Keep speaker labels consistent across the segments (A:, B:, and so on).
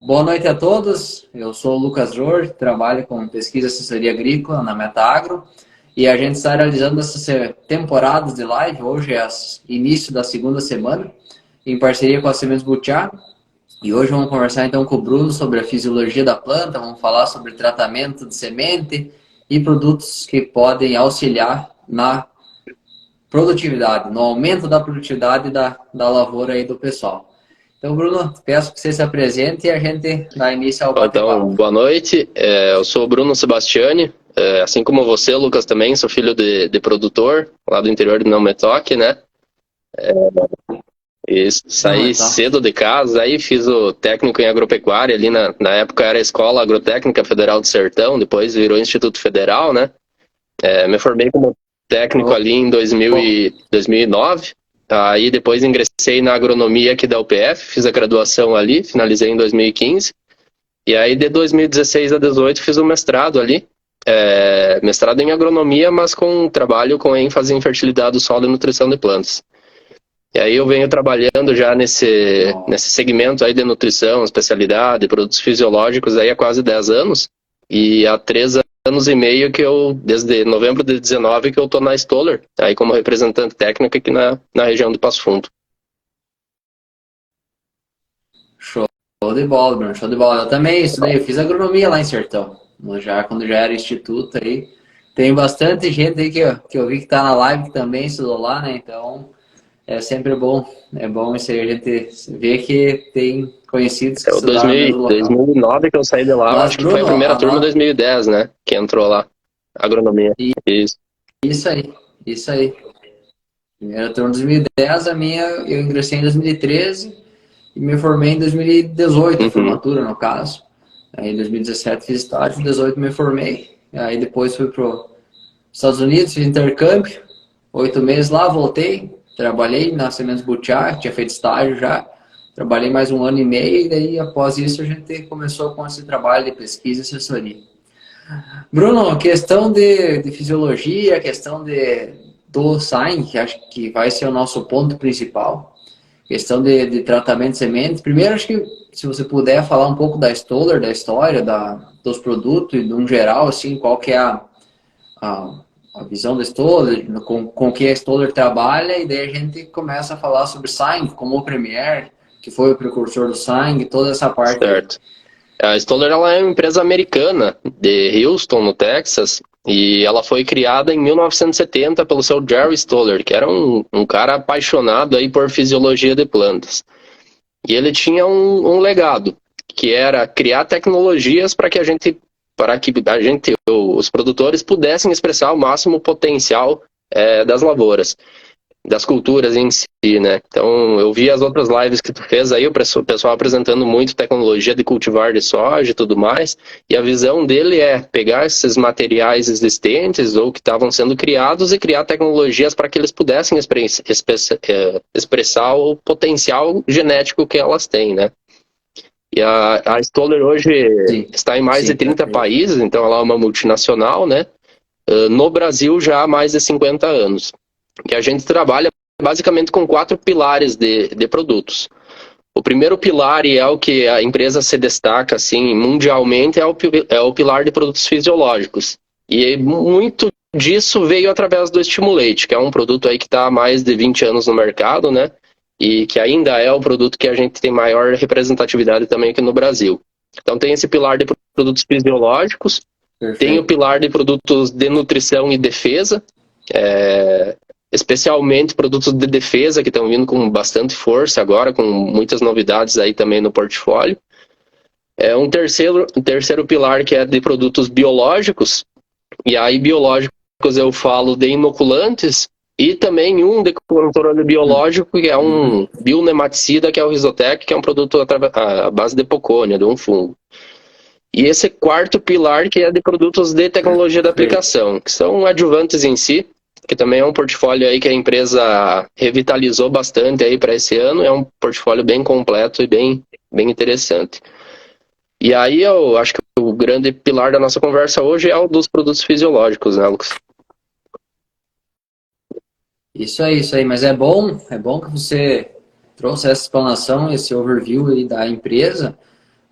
A: Boa noite a todos. Eu sou o Lucas Jorge, trabalho com pesquisa e assessoria agrícola na Metagro e a gente está realizando essas temporadas de live. Hoje é início da segunda semana, em parceria com a Sementes Butiá. E hoje vamos conversar então com o Bruno sobre a fisiologia da planta, vamos falar sobre tratamento de semente e produtos que podem auxiliar na produtividade, no aumento da produtividade da lavoura aí do pessoal. Então, Bruno, peço que você se apresente e a gente dá início ao
B: Então,
A: bate-papo.
B: boa noite. Eu sou o Bruno Sebastiani. Assim como você, Lucas, também sou filho de produtor lá do interior de Não Me Toque, né? E
A: Não, é
B: saí
A: top.
B: cedo de casa, aí fiz o técnico em agropecuária ali na época era a Escola Agrotécnica Federal do Sertão, depois virou Instituto Federal, né? Me formei como técnico
A: Oh,
B: ali em 2009. Aí depois ingressei na agronomia aqui da UPF, fiz a graduação ali, finalizei em 2015. E aí, de 2016 a 2018, fiz um mestrado ali. Mestrado em agronomia, mas com trabalho com ênfase em fertilidade do solo e nutrição de plantas. E aí eu venho trabalhando já nesse segmento aí de nutrição, especialidade, produtos fisiológicos aí há quase 10 anos. E há 3 anos e meio desde novembro de 19, que eu estou na Stoller, aí como representante técnico aqui na região de Passo Fundo.
A: show de bola, Bruno, show de bola. Eu também estudei, eu fiz agronomia lá em Sertão, quando já era instituto aí. Tem bastante gente aí que eu vi que está na live que também estudou lá, né? Então, é sempre bom. É bom isso aí, a gente ver que tem conhecidos que
B: É o
A: estudaram no mesmo local.
B: 2009 que eu saí de lá, eu
A: Mas,
B: acho que foi a
A: Bruno,
B: primeira turma 2010, né? Que entrou lá, agronomia. Isso.
A: isso aí, isso aí. Primeira turma de 2010, a minha eu ingressei em 2013 e me formei em 2018, a
B: Uhum.
A: formatura no caso. Aí em 2017 fiz estágio, em 2018 me formei. Aí depois fui para os Estados Unidos, fiz intercâmbio, 8 meses lá, voltei, trabalhei na Sementes Butiá, tinha feito estágio já. Trabalhei mais um ano e meio e daí após isso a gente começou com esse trabalho de pesquisa e assessoria. Bruno, questão de fisiologia, questão do SAIN, que acho que vai ser o nosso ponto principal, questão de tratamento de sementes. Primeiro, acho que se você puder falar um pouco da Stoller, da história, dos produtos e de um geral, assim, qual que é a, a visão da Stoller, com que a Stoller trabalha, e daí a gente começa a falar sobre SAIN, como o Premier, que foi o precursor do SAIN, toda essa parte aí.
B: Certo. A Stoller ela é uma empresa americana de Houston, no Texas, e ela foi criada em 1970 pelo seu Jerry Stoller, que era um cara apaixonado aí por fisiologia de plantas. E ele tinha um legado, que era criar tecnologias para que os produtores, pudessem expressar o máximo potencial das lavouras, das culturas em si, né? Então, eu vi as outras lives que tu fez aí, o pessoal apresentando muito tecnologia de cultivar de soja e tudo mais, e a visão dele é pegar esses materiais existentes ou que estavam sendo criados e criar tecnologias para que eles pudessem expressar o potencial genético que elas têm, né? E a Stoller hoje
A: Sim,
B: está em mais de
A: sim,
B: 30
A: perfeito.
B: países, então ela é uma multinacional, né? No Brasil já há mais de 50 anos. E a gente trabalha basicamente com 4 pilares de produtos. O primeiro pilar, e é o que a empresa se destaca assim, mundialmente, é o pilar de produtos fisiológicos. E muito disso veio através do Stimulate, que é um produto aí que está há mais de 20 anos no mercado, né? E que ainda é o produto que a gente tem maior representatividade também aqui no Brasil. Então tem esse pilar de produtos fisiológicos, tem o
A: Perfeito.
B: pilar de produtos de nutrição e defesa, é, especialmente produtos de defesa que estão vindo com bastante força agora, com muitas novidades aí também no portfólio. Um terceiro pilar que é de produtos biológicos, e aí biológicos eu falo de inoculantes, e também um de controle biológico, que é
A: Uhum.
B: um bionematicida, que é o Rizotec, que é um produto à base de pocônia, de um fungo. E esse quarto pilar, que é de produtos de tecnologia da
A: Perfeito.
B: aplicação, que são adjuvantes em si, que também é um portfólio aí que a empresa revitalizou bastante aí para esse ano, é um portfólio bem completo e bem interessante. E aí eu acho que o grande pilar da nossa conversa hoje é o dos produtos fisiológicos, né, Lucas?
A: Isso aí, mas é bom que você trouxe essa explanação, esse overview aí da empresa,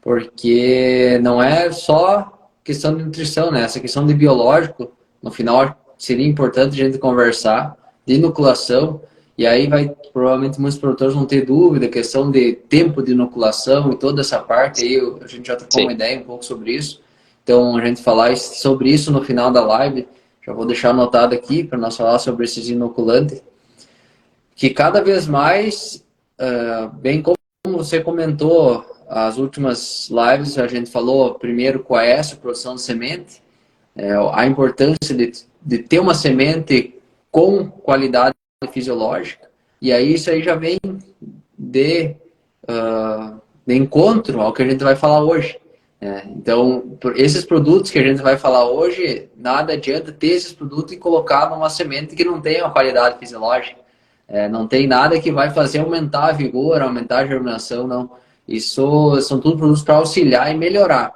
A: porque não é só questão de nutrição, né? Essa questão de biológico, no final seria importante a gente conversar de inoculação, e aí vai, provavelmente muitos produtores vão ter dúvida, questão de tempo de inoculação e toda essa parte aí, a gente já trocou uma ideia um pouco sobre isso, então a gente falar sobre isso no final da live, já vou deixar anotado aqui para nós falar sobre esses inoculantes, que cada vez mais, bem como você comentou, as últimas lives a gente falou primeiro com a S, produção de semente, a importância de ter uma semente com qualidade fisiológica, e aí isso aí já vem de, de encontro ao que a gente vai falar hoje. Então, esses produtos que a gente vai falar hoje, nada adianta ter esses produtos e colocar numa semente que não tenha uma qualidade fisiológica. Não tem nada que vai fazer aumentar a vigor, aumentar a germinação, não. Isso são tudo produtos para auxiliar e melhorar.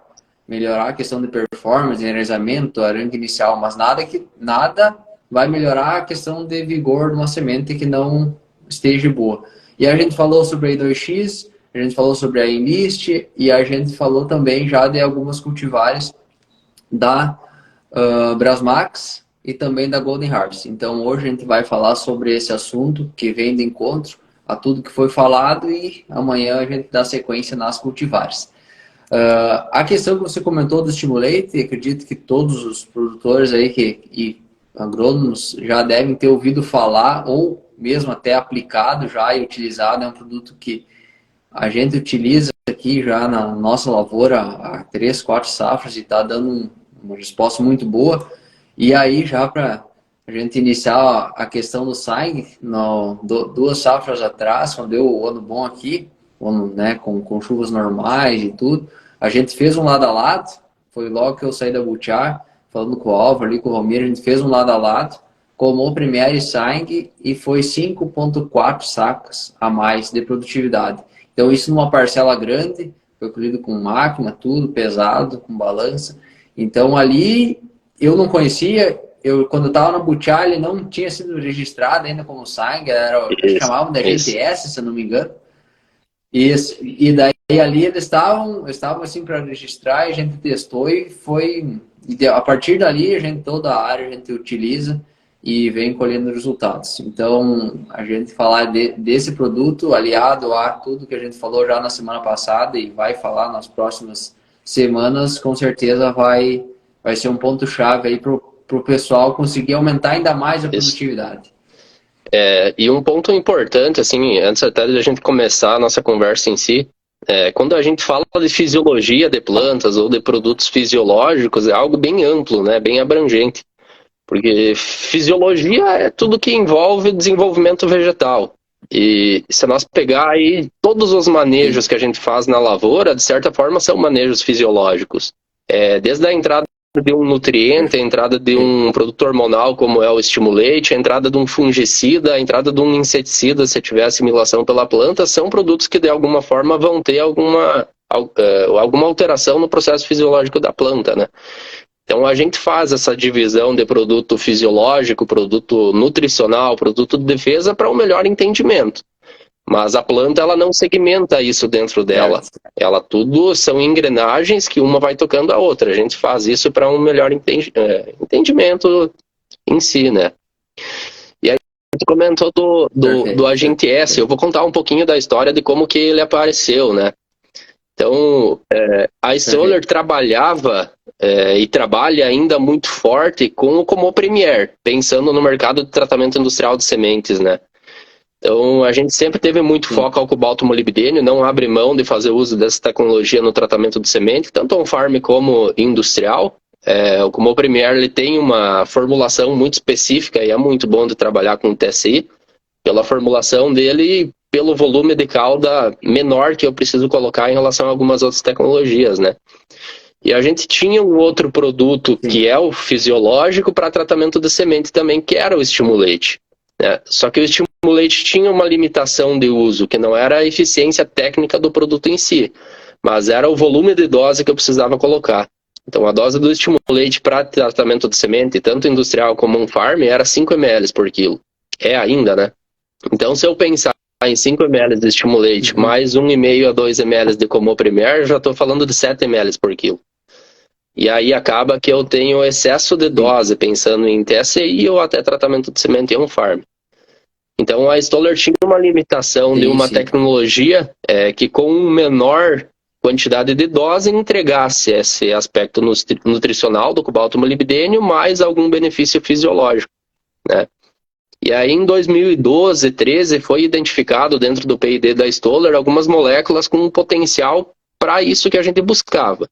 A: Melhorar a questão de performance, enraizamento, arranque inicial, mas nada vai melhorar a questão de vigor de uma semente que não esteja boa. E a gente falou sobre a I2X, a gente falou sobre a Enlist e a gente falou também já de algumas cultivares da Brasmax e também da Golden Harvest. Então hoje a gente vai falar sobre esse assunto que vem de encontro a tudo que foi falado e amanhã a gente dá sequência nas cultivares. A questão que você comentou do Stimulate, acredito que todos os produtores aí e agrônomos já devem ter ouvido falar ou mesmo até aplicado já e utilizado. É um produto que a gente utiliza aqui já na nossa lavoura há 3, 4 safras e está dando uma resposta muito boa. E aí já para a gente iniciar a questão do SAIG, 2 safras atrás, quando deu o ano bom aqui, né, com chuvas normais e tudo, a gente fez um lado a lado, foi logo que eu saí da Butiá, falando com o Álvaro ali, com o Romero, a gente fez um lado a lado, colmou Premier e SAIG e foi 5,4 sacas a mais de produtividade. Então isso numa parcela grande, foi colhido com máquina, tudo pesado, com balança. Então ali eu não conhecia, quando eu estava na Butiá, ele não tinha sido registrado ainda como SAIG, chamavam de GTS, se eu não me engano. Isso, e daí ali eles estavam assim para registrar, a gente testou e a partir dali toda a área a gente utiliza e vem colhendo resultados. Então, a gente falar desse produto aliado a tudo que a gente falou já na semana passada e vai falar nas próximas semanas, com certeza vai ser um ponto-chave aí para o pessoal conseguir aumentar ainda mais a produtividade.
B: E um ponto importante, assim, antes até de a gente começar a nossa conversa em si, quando a gente fala de fisiologia de plantas ou de produtos fisiológicos, é algo bem amplo, né, bem abrangente. Porque fisiologia é tudo que envolve o desenvolvimento vegetal. E se nós pegar aí todos os manejos que a gente faz na lavoura, de certa forma são manejos fisiológicos. Desde a entrada de um nutriente, a entrada de um produto hormonal como é o Stimulate, a entrada de um fungicida, a entrada de um inseticida, se tiver assimilação pela planta, são produtos que de alguma forma vão ter alguma alteração no processo fisiológico da planta, né? Então a gente faz essa divisão de produto fisiológico, produto nutricional, produto de defesa para um melhor entendimento. Mas a planta ela não segmenta isso dentro dela. Ela tudo são engrenagens que uma vai tocando a outra. A gente faz isso para um melhor entendimento em si, né? E aí a gente comentou do agente S. Eu vou contar um pouquinho da história de como que ele apareceu, né? Então, a Stoller trabalhava e trabalha ainda muito forte com o Como Premier, pensando no mercado de tratamento industrial de sementes, né? Então, a gente sempre teve muito foco ao cobalto molibdênio, não abre mão de fazer uso dessa tecnologia no tratamento de semente, tanto on-farm como industrial. O Como Premier ele tem uma formulação muito específica e é muito bom de trabalhar com o TSI, pela formulação dele pelo volume de cauda menor que eu preciso colocar em relação a algumas outras tecnologias, né? E a gente tinha um outro produto que é o fisiológico para tratamento de semente também, que era o Stimulate. Só que o Stimulate tinha uma limitação de uso, que não era a eficiência técnica do produto em si, mas era o volume de dose que eu precisava colocar. Então a dose do Stimulate para tratamento de semente, tanto industrial como on-farm, era 5 ml por quilo. É ainda, né? Então se eu pensar em 5 ml de Stimulate, mais 1,5 a 2 ml de Como Premier, já estou falando de 7 ml por quilo. E aí acaba que eu tenho excesso de dose, pensando em TSI ou até tratamento de semente em on-farm. Então a Stoller tinha uma limitação de uma tecnologia que com menor quantidade de dose entregasse esse aspecto nutricional do cobalto molibdênio mais algum benefício fisiológico, né? E aí em 2012, 13 foi identificado dentro do P&D da Stoller algumas moléculas com um potencial para isso que a gente buscava.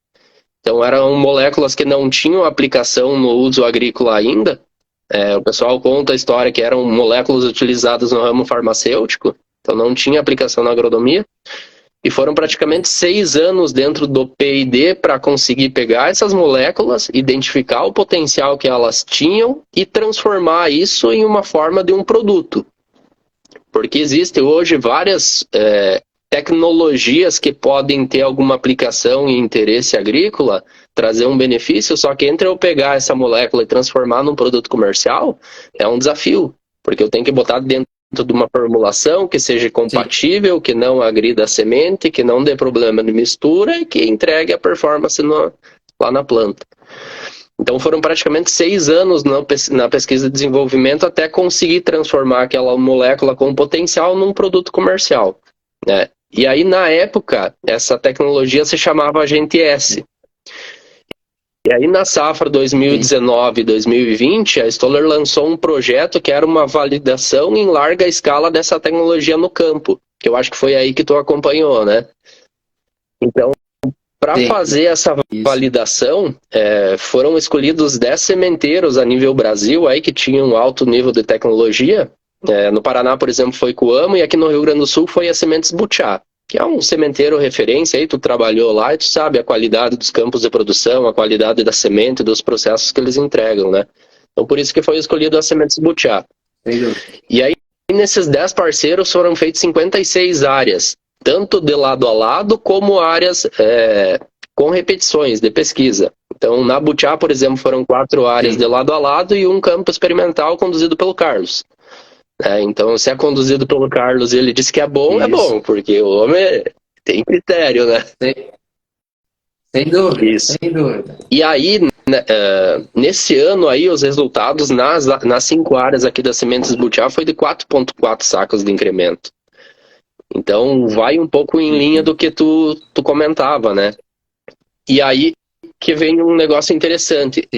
B: Então eram moléculas que não tinham aplicação no uso agrícola ainda. O pessoal conta a história que eram moléculas utilizadas no ramo farmacêutico, então não tinha aplicação na agronomia. E foram praticamente 6 anos dentro do P&D para conseguir pegar essas moléculas, identificar o potencial que elas tinham e transformar isso em uma forma de um produto. Porque existem hoje várias tecnologias que podem ter alguma aplicação e interesse agrícola, trazer um benefício, só que entre eu pegar essa molécula e transformar num produto comercial, é um desafio, porque eu tenho que botar dentro de uma formulação que seja compatível, que não agrida a semente, que não dê problema de mistura e que entregue a performance lá na planta. Então foram praticamente 6 anos na pesquisa e desenvolvimento até conseguir transformar aquela molécula com potencial num produto comercial, né? E aí, na época, essa tecnologia se chamava Agente S. E aí, na safra 2019 e 2020, a Stoller lançou um projeto que era uma validação em larga escala dessa tecnologia no campo, que eu acho que foi aí que tu acompanhou, né? Então, para fazer essa validação, foram escolhidos 10 sementeiros a nível Brasil aí, que tinham um alto nível de tecnologia. No Paraná, por exemplo, foi Coamo, e aqui no Rio Grande do Sul foi a Sementes Butiá, que é um sementeiro referência, aí tu trabalhou lá e tu sabe a qualidade dos campos de produção, a qualidade da semente, dos processos que eles entregam, né? Então por isso que foi escolhido a Sementes Butiá. E aí, nesses 10 parceiros foram feitas 56 áreas, tanto de lado a lado, como áreas com repetições de pesquisa. Então, na Butiá, por exemplo, foram 4 áreas de lado a lado e um campo experimental conduzido pelo Carlos. Então, se é conduzido pelo Carlos e ele diz que é bom, é bom, porque o homem tem critério, né?
A: Sem dúvida, sem dúvida.
B: E aí, nesse ano aí, os resultados nas 5 áreas aqui das Sementes Butiá foi de 4,4 sacos de incremento. Então, vai um pouco em linha do que tu comentava, né? E aí que vem um negócio interessante.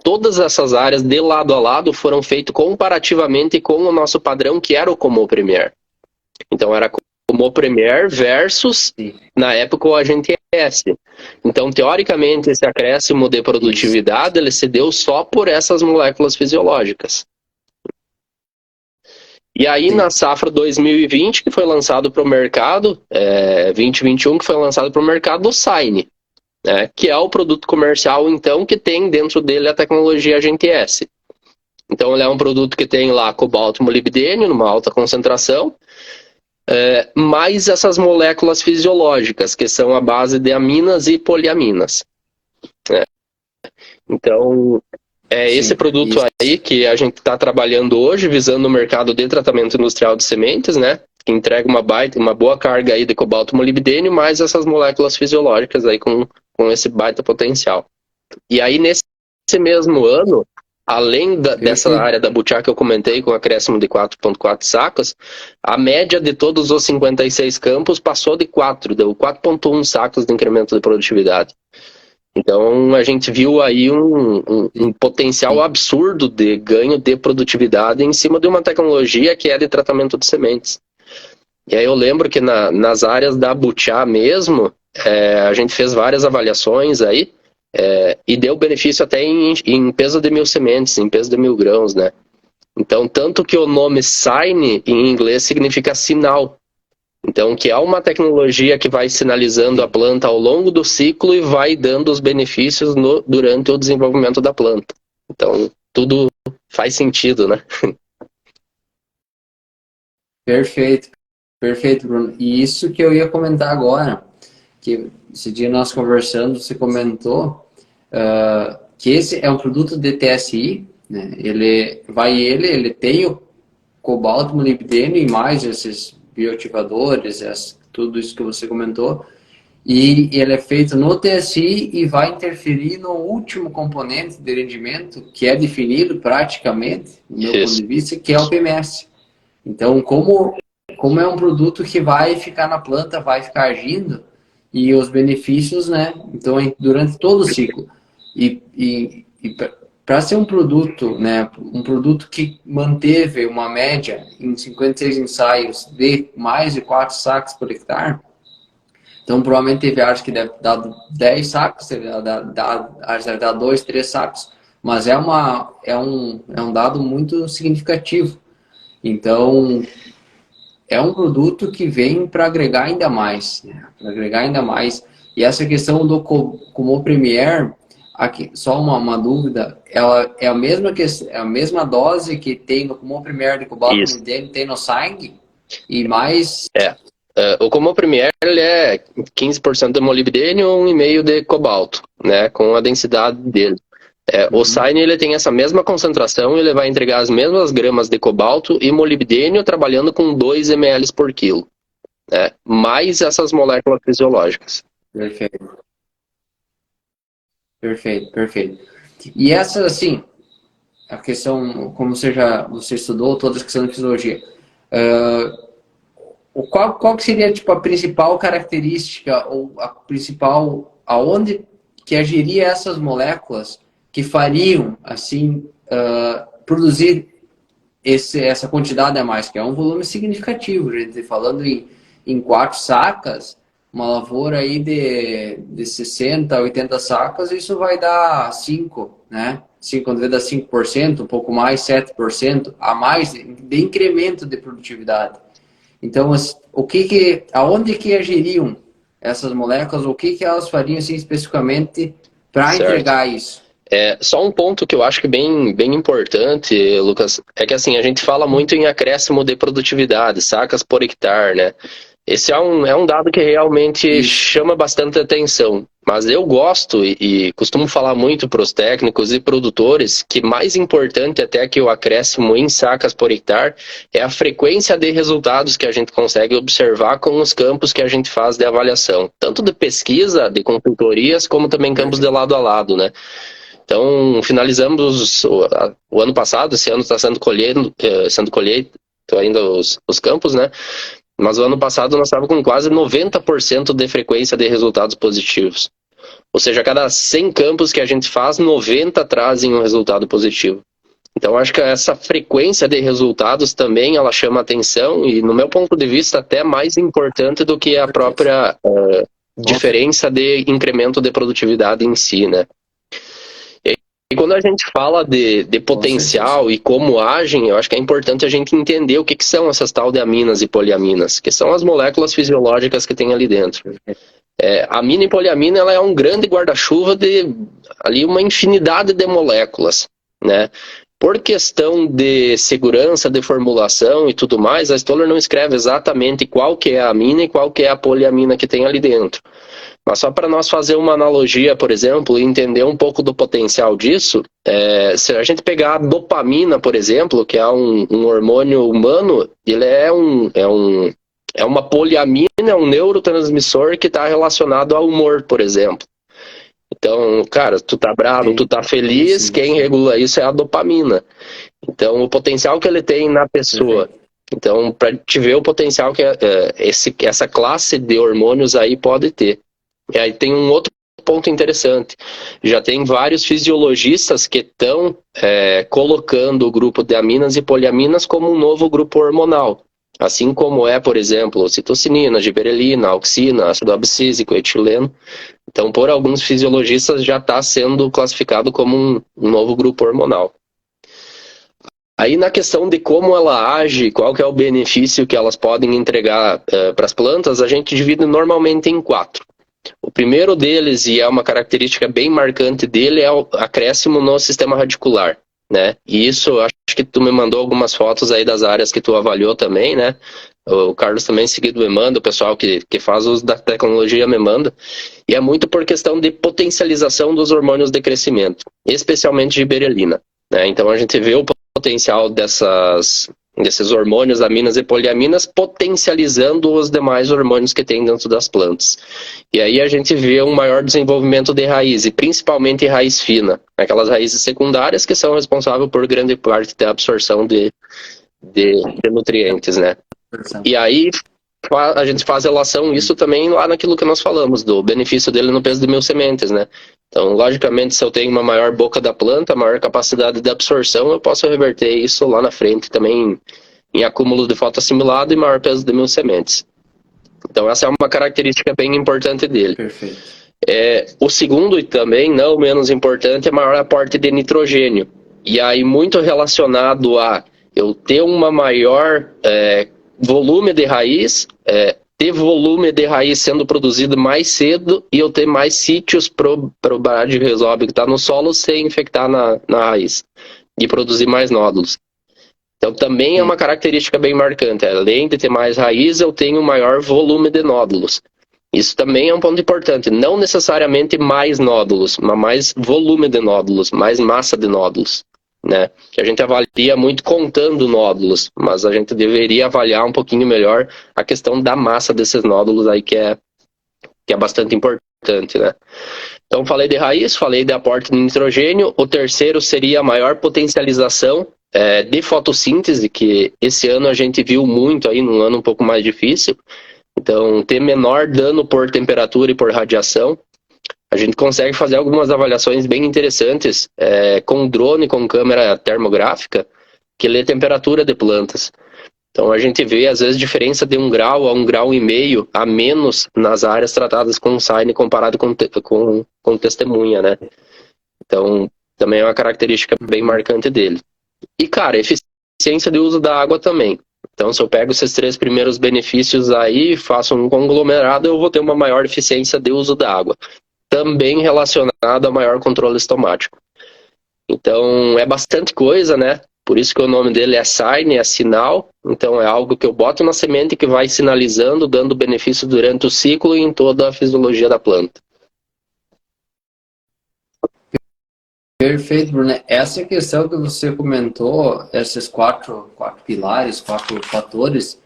B: Todas essas áreas de lado a lado foram feitas comparativamente com o nosso padrão, que era o Como Premier. Então, era Como Premier versus, na época, o Agente S. Então, teoricamente, esse acréscimo de produtividade ele se deu só por essas moléculas fisiológicas. E aí, na safra 2020, que foi lançado para o mercado, 2021, que foi lançado para o mercado, o Sign, né, que é o produto comercial, então, que tem dentro dele a tecnologia Agente S. Então, ele é um produto que tem lá cobalto molibdênio, numa alta concentração, mais essas moléculas fisiológicas, que são a base de aminas e poliaminas. Então, esse produto aí que a gente está trabalhando hoje, visando o mercado de tratamento industrial de sementes, né? Que entrega uma boa carga aí de cobalto molibdênio, mais essas moléculas fisiológicas aí com esse baita potencial. E aí, nesse mesmo ano, além dessa área da Butiá que eu comentei, com acréscimo de 4,4 sacos, a média de todos os 56 campos passou de 4, deu 4,1 sacos de incremento de produtividade. Então, a gente viu aí um potencial absurdo de ganho de produtividade em cima de uma tecnologia que é de tratamento de sementes. E aí eu lembro que nas áreas da Butiá mesmo, a gente fez várias avaliações aí, e deu benefício até em peso de 1.000 sementes, em peso de 1.000 grãos, né? Então, tanto que o nome Sign, em inglês, significa sinal. Então, que é uma tecnologia que vai sinalizando a planta ao longo do ciclo e vai dando os benefícios durante o desenvolvimento da planta. Então, tudo faz sentido, né?
A: Perfeito, perfeito, Bruno. E isso que eu ia comentar agora, que esse dia nós conversando, você comentou que esse é um produto de TSI, né? Ele tem o cobalto molibdênio e mais esses bioativadores, tudo isso que você comentou, e ele é feito no TSI e vai interferir no último componente de rendimento, que é definido praticamente, do meu ponto de vista, que é o PMS. Então, como é um produto que vai ficar na planta, vai ficar agindo, e os benefícios, né? Então, durante todo o ciclo. E para ser um produto, né? Um produto que manteve uma média em 56 ensaios de mais de 4 sacos por hectare, então provavelmente teve áreas que deve dar 10 sacos, áreas deve dar 2, 3 sacos, mas é um dado muito significativo. Então, é um produto que vem para agregar ainda mais, né? Para agregar ainda mais. E essa questão do Comô Premier, aqui, só uma dúvida, ela é a mesma dose que tem no Comô Premier de cobalto tem no sangue? E mais...
B: O Comô Premier ele é 15% de molibdênio ou 1,5% de cobalto, né, com a densidade dele. O Shine ele tem essa mesma concentração, ele vai entregar as mesmas gramas de cobalto e molibdênio trabalhando com 2 ml por quilo, né, mais essas moléculas fisiológicas.
A: Perfeito. Perfeito. E essa, assim, a questão, como você estudou toda a questão de fisiologia, qual que seria tipo a principal característica ou a principal aonde que agiria essas moléculas que fariam assim produzir essa quantidade a mais, que é um volume significativo, gente, falando em 4 sacas, uma lavoura aí de 60, 80 sacas, isso vai dar 5, né? 5, quando vai dar 5%, um pouco mais, 7% a mais de incremento de produtividade. Então, aonde que agiriam essas moléculas, o que elas fariam assim, especificamente para entregar isso?
B: Só um ponto que eu acho que bem importante, Lucas, é que assim, a gente fala muito em acréscimo de produtividade, sacas por hectare, né? Esse é um dado que realmente chama bastante atenção. Mas eu gosto e costumo falar muito para os técnicos e produtores que mais importante até que o acréscimo em sacas por hectare é a frequência de resultados que a gente consegue observar com os campos que a gente faz de avaliação. Tanto de pesquisa, de consultorias, como também campos de lado a lado, né? Então, finalizamos o ano passado, esse ano está sendo colhido ainda os campos, né? Mas o ano passado nós estávamos com quase 90% de frequência de resultados positivos. Ou seja, a cada 100 campos que a gente faz, 90 trazem um resultado positivo. Então, acho que essa frequência de resultados também ela chama atenção e, no meu ponto de vista, até mais importante do que a própria diferença de incremento de produtividade em si, né? E quando a gente fala de potencial e como agem, eu acho que é importante a gente entender o que são essas tal de aminas e poliaminas, que são as moléculas fisiológicas que tem ali dentro. A amina e poliamina ela é um grande guarda-chuva de ali uma infinidade de moléculas, né? Por questão de segurança de formulação e tudo mais, a Stoller não escreve exatamente qual que é a amina e qual que é a poliamina que tem ali dentro. Mas só para nós fazer uma analogia, por exemplo, e entender um pouco do potencial disso, se a gente pegar a dopamina, por exemplo, que é um hormônio humano, ele é uma poliamina, é um neurotransmissor que está relacionado ao humor, por exemplo. Então, cara, tu tá bravo, tu tá feliz, quem regula isso é a dopamina. Então, o potencial que ele tem na pessoa. Então, para te ver o potencial que essa classe de hormônios aí pode ter. E aí tem um outro ponto interessante. Já tem vários fisiologistas que estão colocando o grupo de aminas e poliaminas como um novo grupo hormonal. Assim como por exemplo, citocinina, giberelina, auxina, ácido abscísico, etileno. Então, por alguns fisiologistas já está sendo classificado como um novo grupo hormonal. Aí na questão de como ela age, qual que é o benefício que elas podem entregar para as plantas, a gente divide normalmente em 4. O primeiro deles, e é uma característica bem marcante dele, é o acréscimo no sistema radicular, né? E isso, acho que tu me mandou algumas fotos aí das áreas que tu avaliou também, né? O Carlos também seguido me manda, o pessoal que faz uso da tecnologia me manda. E é muito por questão de potencialização dos hormônios de crescimento, especialmente giberelina, né? Então a gente vê o potencial desses hormônios, aminas e poliaminas, potencializando os demais hormônios que tem dentro das plantas. E aí a gente vê um maior desenvolvimento de raiz, e principalmente raiz fina, aquelas raízes secundárias que são responsáveis por grande parte da absorção de nutrientes, né? E aí a gente faz relação isso também lá naquilo que nós falamos, do benefício dele no peso de 1000 sementes, né? Então, logicamente, se eu tenho uma maior boca da planta, maior capacidade de absorção, eu posso reverter isso lá na frente também em acúmulo de fotossimilado e maior peso de 1000 sementes. Então, essa é uma característica bem importante dele.
A: Perfeito.
B: O segundo, e também não menos importante, é maior aporte de nitrogênio. E aí, muito relacionado a eu ter uma maior volume de raiz, ter volume de raiz sendo produzido mais cedo e eu ter mais sítios para o bradyrhizóbio que está no solo se infectar na raiz e produzir mais nódulos. Então também é uma característica bem marcante. Além de ter mais raiz, eu tenho maior volume de nódulos. Isso também é um ponto importante. Não necessariamente mais nódulos, mas mais volume de nódulos, mais massa de nódulos, né? Que a gente avalia muito contando nódulos, mas a gente deveria avaliar um pouquinho melhor a questão da massa desses nódulos aí, que é bastante importante, né? Então falei de raiz, falei de aporte de nitrogênio. O terceiro seria a maior potencialização de fotossíntese, que esse ano a gente viu muito aí, num ano um pouco mais difícil. Então, ter menor dano por temperatura e por radiação. A gente consegue fazer algumas avaliações bem interessantes com drone, com câmera termográfica, que lê temperatura de plantas. Então, a gente vê, às vezes, diferença de 1 grau a 1,5 grau a menos nas áreas tratadas com SAINE comparado com testemunha, né? Então, também é uma característica bem marcante dele. E, cara, eficiência de uso da água também. Então, se eu pego esses 3 primeiros benefícios aí, faço um conglomerado, eu vou ter uma maior eficiência de uso da água. Também relacionado a maior controle estomático. Então, é bastante coisa, né? Por isso que o nome dele é SAINE, é sinal. Então, é algo que eu boto na semente que vai sinalizando, dando benefício durante o ciclo e em toda a fisiologia da planta.
A: Perfeito, Bruno. Essa questão que você comentou, esses quatro pilares, 4 fatores,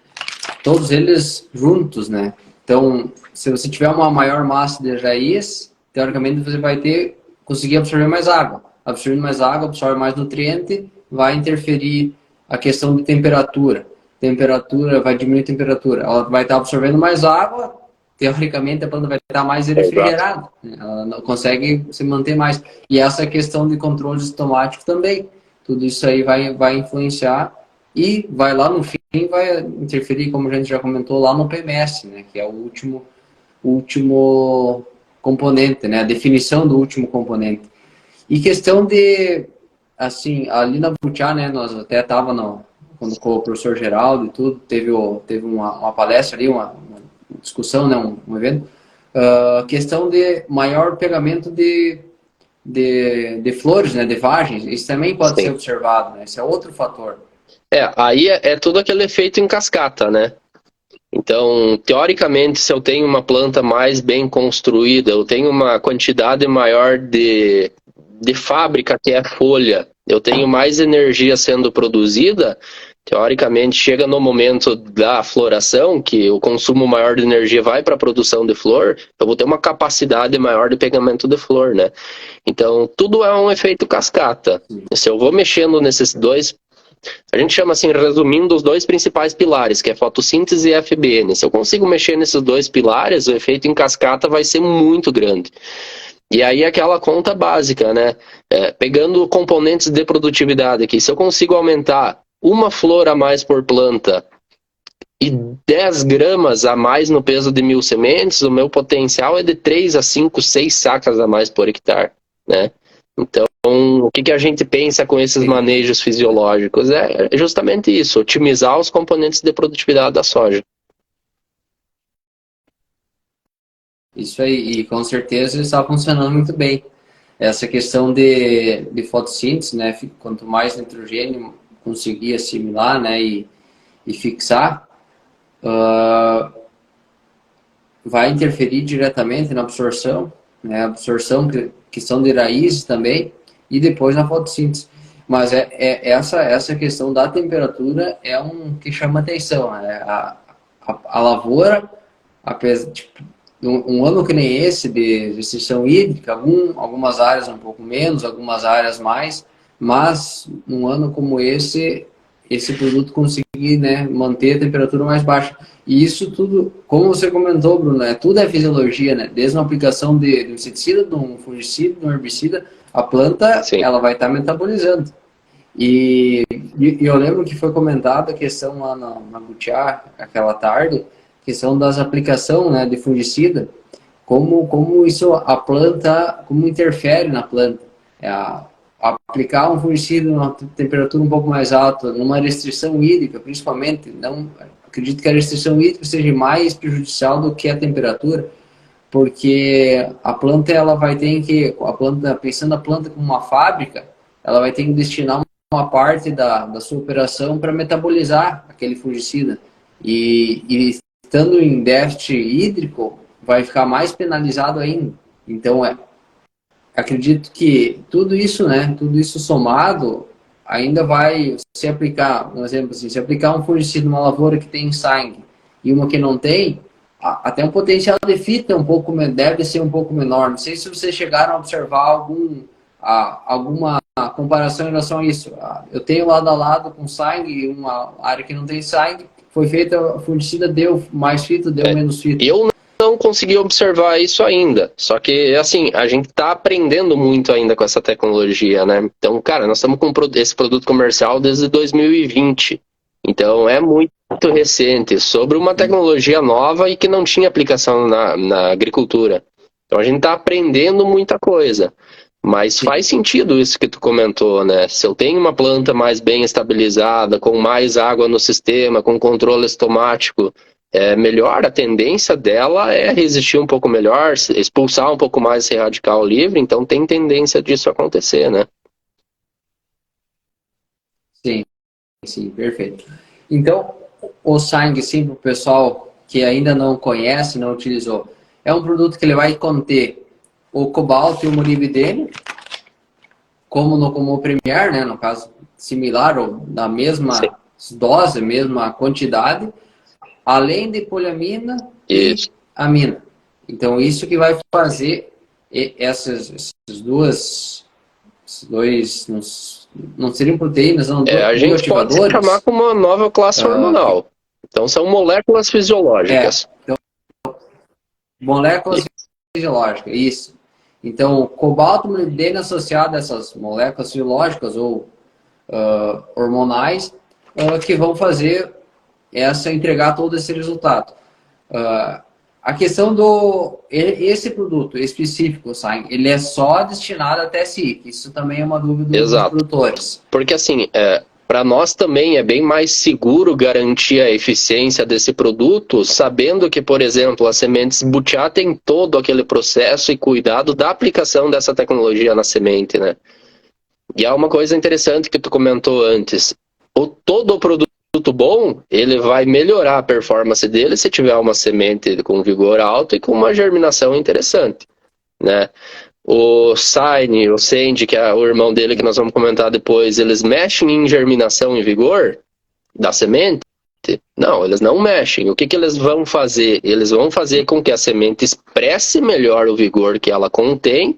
A: todos eles juntos, né? Então, se você tiver uma maior massa de raiz, teoricamente você vai conseguir absorver mais água. Absorvendo mais água, absorve mais nutriente, vai interferir a questão de temperatura. Temperatura, vai diminuir a temperatura. Ela vai estar absorvendo mais água, teoricamente a planta vai estar mais refrigerada. Ela não consegue se manter mais. E essa questão de controle estomático também. Tudo isso aí vai influenciar e vai lá no fim, vai interferir, como a gente já comentou, lá no PMS, né? Que é o último componente, né? A definição do último componente. E questão de, assim, ali na Butiá, né? Nós até estava com o professor Geraldo e tudo, teve uma palestra ali, uma discussão, né? Um evento. Questão de maior pegamento de flores, né? De vagens. Isso também pode ser observado, né? Esse é outro fator.
B: Aí é tudo aquele efeito em cascata, né? Então, teoricamente, se eu tenho uma planta mais bem construída, eu tenho uma quantidade maior de fábrica, que é a folha, eu tenho mais energia sendo produzida, teoricamente, chega no momento da floração, que o consumo maior de energia vai para a produção de flor, eu vou ter uma capacidade maior de pegamento de flor, né? Então, tudo é um efeito cascata. Se eu vou mexendo nesses dois, a gente chama assim, resumindo, os 2 principais pilares, que é fotossíntese e FBN. Se eu consigo mexer nesses 2 pilares, o efeito em cascata vai ser muito grande. E aí aquela conta básica, né? Pegando componentes de produtividade aqui, se eu consigo aumentar uma flor a mais por planta e 10 gramas a mais no peso de 1000 sementes, o meu potencial é de 3 a 5, 6 sacas a mais por hectare, né? Então, o que a gente pensa com esses manejos fisiológicos? É justamente isso, otimizar os componentes de produtividade da soja.
A: Isso aí, e com certeza está funcionando muito bem. Essa questão de fotossíntese, né? Quanto mais nitrogênio conseguir assimilar, né? E fixar, vai interferir diretamente na absorção, né? Absorção, questão de raízes também, e depois na fotossíntese. Mas essa questão da temperatura é um que chama atenção, né? A lavoura, tipo, um ano que nem esse de restrição hídrica, algumas áreas um pouco menos, algumas áreas mais, mas num ano como esse produto conseguir, né, manter a temperatura mais baixa. E isso tudo, como você comentou, Bruno, tudo é fisiologia, né? Desde uma aplicação de um inseticida, de um fungicida, de um herbicida, a planta
B: Sim.
A: ela vai estar metabolizando. E eu lembro que foi comentada a questão lá na Butiá, aquela tarde, questão das aplicações, né, de fungicida, como isso a planta, como interfere na planta. Aplicar um fungicida numa temperatura um pouco mais alta, numa restrição hídrica, principalmente, não acredito que a restrição hídrica seja mais prejudicial do que a temperatura, porque a planta ela vai ter que, a planta, pensando a planta como uma fábrica, ela vai ter que destinar uma parte da sua operação para metabolizar aquele fungicida. E estando em déficit hídrico, vai ficar mais penalizado ainda. Então, acredito que tudo isso, né, tudo isso somado, ainda vai se aplicar, um exemplo assim, se aplicar um fungicida numa lavoura que tem sangue e uma que não tem, até o potencial de fita um pouco, deve ser um pouco menor. Não sei se vocês chegaram a observar alguma comparação em relação a isso. Eu tenho lado a lado com sangue e uma área que não tem sangue, foi feita a fungicida, deu mais fita, deu menos fita.
B: Eu não consegui observar isso ainda. Só que, assim, a gente está aprendendo muito ainda com essa tecnologia, né? Então, cara, nós estamos com esse produto comercial desde 2020. Então, é muito recente, sobre uma tecnologia nova e que não tinha aplicação na agricultura. Então, a gente está aprendendo muita coisa. Mas faz sentido isso que tu comentou, né? Se eu tenho uma planta mais bem estabilizada, com mais água no sistema, com controle estomático, melhor, a tendência dela é resistir um pouco melhor, expulsar um pouco mais esse radical livre, então tem tendência disso acontecer, né?
A: Sim, sim, perfeito. Então, o sangue, sim, para o pessoal que ainda não conhece, não utilizou, é um produto que ele vai conter o cobalto e o molibdênio, como no Premier, né, no caso similar ou da
B: Sim.
A: mesma dose, mesma quantidade, além de poliamina
B: Isso.
A: e amina. Então, isso que vai fazer essas dois, não seriam proteínas, não,
B: A gente pode se chamar como uma nova classe hormonal. Então, são moléculas fisiológicas.
A: Então, moléculas fisiológicas, isso. Então, cobalto, molibdênio associado a essas moléculas fisiológicas ou hormonais que vão fazer entregar todo esse resultado. A questão esse produto específico, sabe, ele é só destinado a TSI, isso também é uma dúvida dos produtores.
B: Porque assim, para nós também é bem mais seguro garantir a eficiência desse produto, sabendo que, por exemplo, as sementes Butiá tem todo aquele processo e cuidado da aplicação dessa tecnologia na semente, né? E há uma coisa interessante que tu comentou antes. Todo o produto bom, ele vai melhorar a performance dele se tiver uma semente com vigor alto e com uma germinação interessante, né? O Saini, o Sandy, que é o irmão dele que nós vamos comentar depois, eles mexem em germinação e vigor da semente? Não, eles não mexem. O que eles vão fazer? Eles vão fazer com que a semente expresse melhor o vigor que ela contém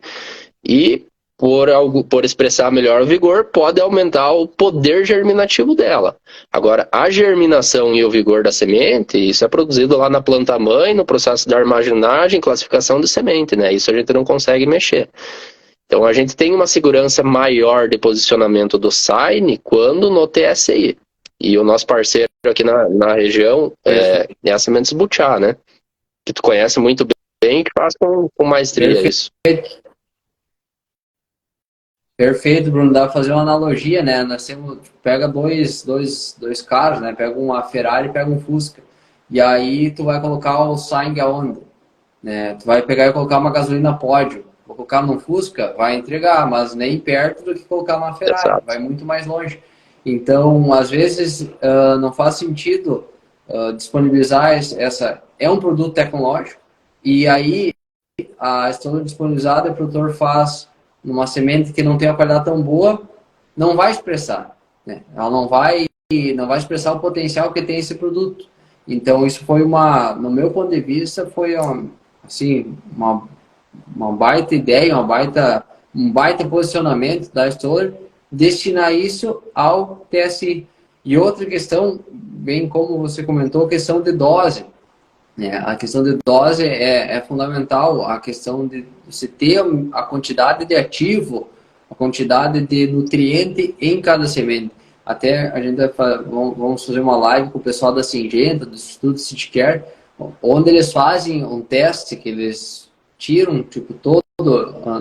B: e por expressar melhor o vigor, pode aumentar o poder germinativo dela. Agora, a germinação e o vigor da semente, isso é produzido lá na planta-mãe, no processo de armazenagem, classificação de semente, né? Isso a gente não consegue mexer. Então, a gente tem uma segurança maior de posicionamento do SAIN quando no TSI. E o nosso parceiro aqui na região é a Sementes Butiá, né? Que tu conhece muito bem e que faz com maestria isso.
A: Perfeito, Bruno. Dá pra fazer uma analogia, né? Nós temos, pega dois carros, né? Pega uma Ferrari e pega um Fusca. E aí tu vai colocar o Sang aonde? Né? Tu vai pegar e colocar uma gasolina pódio. Vou colocar num Fusca, vai entregar, mas nem perto do que colocar numa Ferrari.
B: Exato.
A: Vai muito mais longe. Então, às vezes, não faz sentido disponibilizar essa... É um produto tecnológico. E aí, estando disponibilizado, o produtor faz numa semente que não tem a qualidade tão boa, não vai expressar, né? Ela não vai expressar o potencial que tem esse produto. Então, isso foi no meu ponto de vista, foi assim, uma baita ideia, um baita posicionamento da Stoller, destinar isso ao TSI. E outra questão, bem como você comentou, a questão de dose. A questão de dose é fundamental, a questão de você ter a quantidade de ativo, a quantidade de nutriente em cada semente. Até a gente vamos fazer uma live com o pessoal da Syngenta, do Instituto CityCare, onde eles fazem um teste que eles tiram, tipo,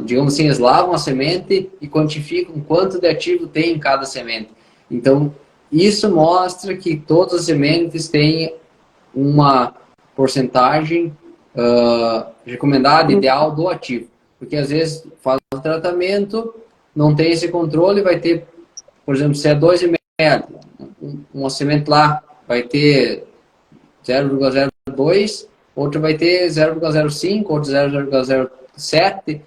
A: digamos assim, eles lavam a semente e quantificam quanto de ativo tem em cada semente. Então, isso mostra que todas as sementes têm uma porcentagem recomendada, ideal do ativo. Porque às vezes faz o tratamento, não tem esse controle, vai ter, por exemplo, se é 2 ml, uma semente lá vai ter 0,02, outra vai ter 0,05, outra 0,07,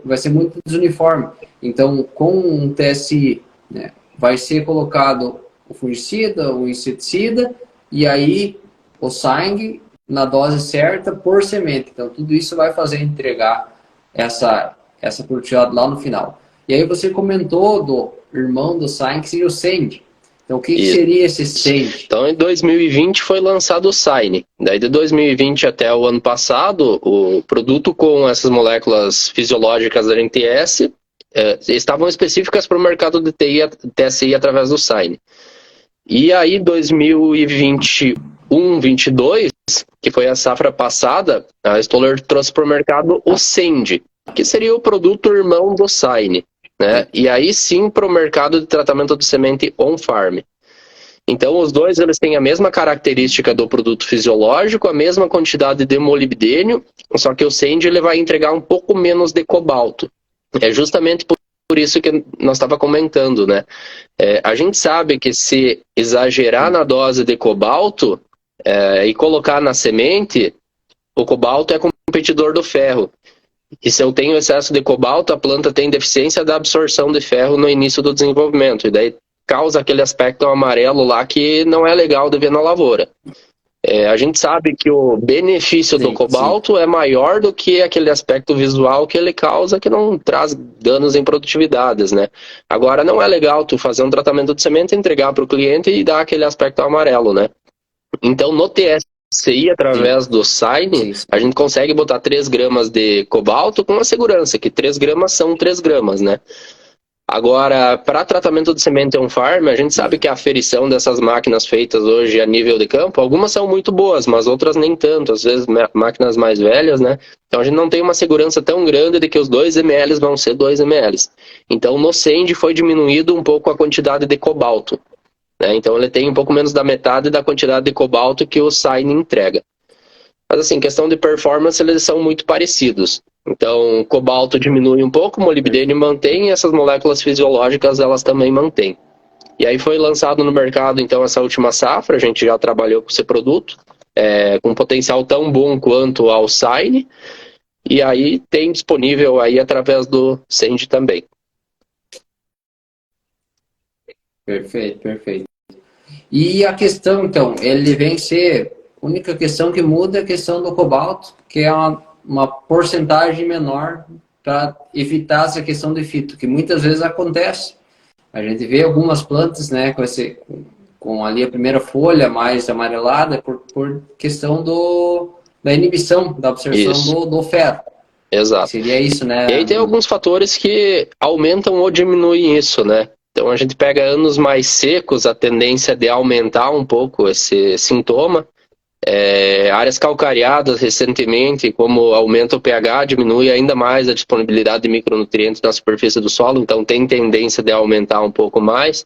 A: vai ser muito desuniforme. Então, com um TSI, né, vai ser colocado o fungicida, o inseticida, e aí o sangue na dose certa por semente. Então, tudo isso vai fazer entregar essa produtividade lá no final. E aí você comentou do irmão do sangue, que seria o Send. Então, o que seria esse Send?
B: Então, em 2020 foi lançado o Sign. Daí, de 2020 até o ano passado, o produto com essas moléculas fisiológicas da NTS estavam específicas para o mercado de TSI através do Sign. E aí, 2021, 22, que foi a safra passada, a Stoller trouxe para o mercado o Send, que seria o produto irmão do Sign, né? E aí sim para o mercado de tratamento de semente on-farm. Então, os dois eles têm a mesma característica do produto fisiológico, a mesma quantidade de molibdênio, só que o Send ele vai entregar um pouco menos de cobalto. É justamente por isso que nós estava comentando, né? A gente sabe que se exagerar na dose de cobalto e colocar na semente, o cobalto é competidor do ferro. E se eu tenho excesso de cobalto, a planta tem deficiência da absorção de ferro no início do desenvolvimento. E daí causa aquele aspecto amarelo lá que não é legal de ver na lavoura. A gente sabe que o benefício do cobalto é maior do que aquele aspecto visual que ele causa, que não traz danos em produtividades, né? Agora, não é legal tu fazer um tratamento de semente, entregar para o cliente e dar aquele aspecto amarelo, né? Então, no TSI, através do Sign, a gente consegue botar 3 gramas de cobalto com a segurança, que 3 gramas são 3 gramas, né? Agora, para tratamento de semente on-farm, a gente sabe que a aferição dessas máquinas feitas hoje a nível de campo, algumas são muito boas, mas outras nem tanto, às vezes máquinas mais velhas, né? Então a gente não tem uma segurança tão grande de que os 2 ml vão ser 2 ml. Então no Send foi diminuído um pouco a quantidade de cobalto, né? Então ele tem um pouco menos da metade da quantidade de cobalto que o Sign entrega. Mas assim, questão de performance, eles são muito parecidos. Então, cobalto diminui um pouco, molibdênio mantém, e essas moléculas fisiológicas, elas também mantêm. E aí foi lançado no mercado, então, essa última safra, a gente já trabalhou com esse produto, com potencial tão bom quanto ao Sign, e aí tem disponível aí através do Send também.
A: Perfeito, perfeito. E a questão, então, ele vem ser... A única questão que muda é a questão do cobalto, que é uma porcentagem menor para evitar essa questão de fito, que muitas vezes acontece. A gente vê algumas plantas, né, com ali a primeira folha mais amarelada por questão da inibição, da absorção do ferro.
B: Exato.
A: Seria isso, né?
B: E aí tem alguns fatores que aumentam ou diminuem isso, né? Então a gente pega anos mais secos, a tendência de aumentar um pouco esse sintoma. Áreas calcareadas recentemente, como aumenta o pH, diminui ainda mais a disponibilidade de micronutrientes na superfície do solo, então tem tendência de aumentar um pouco mais.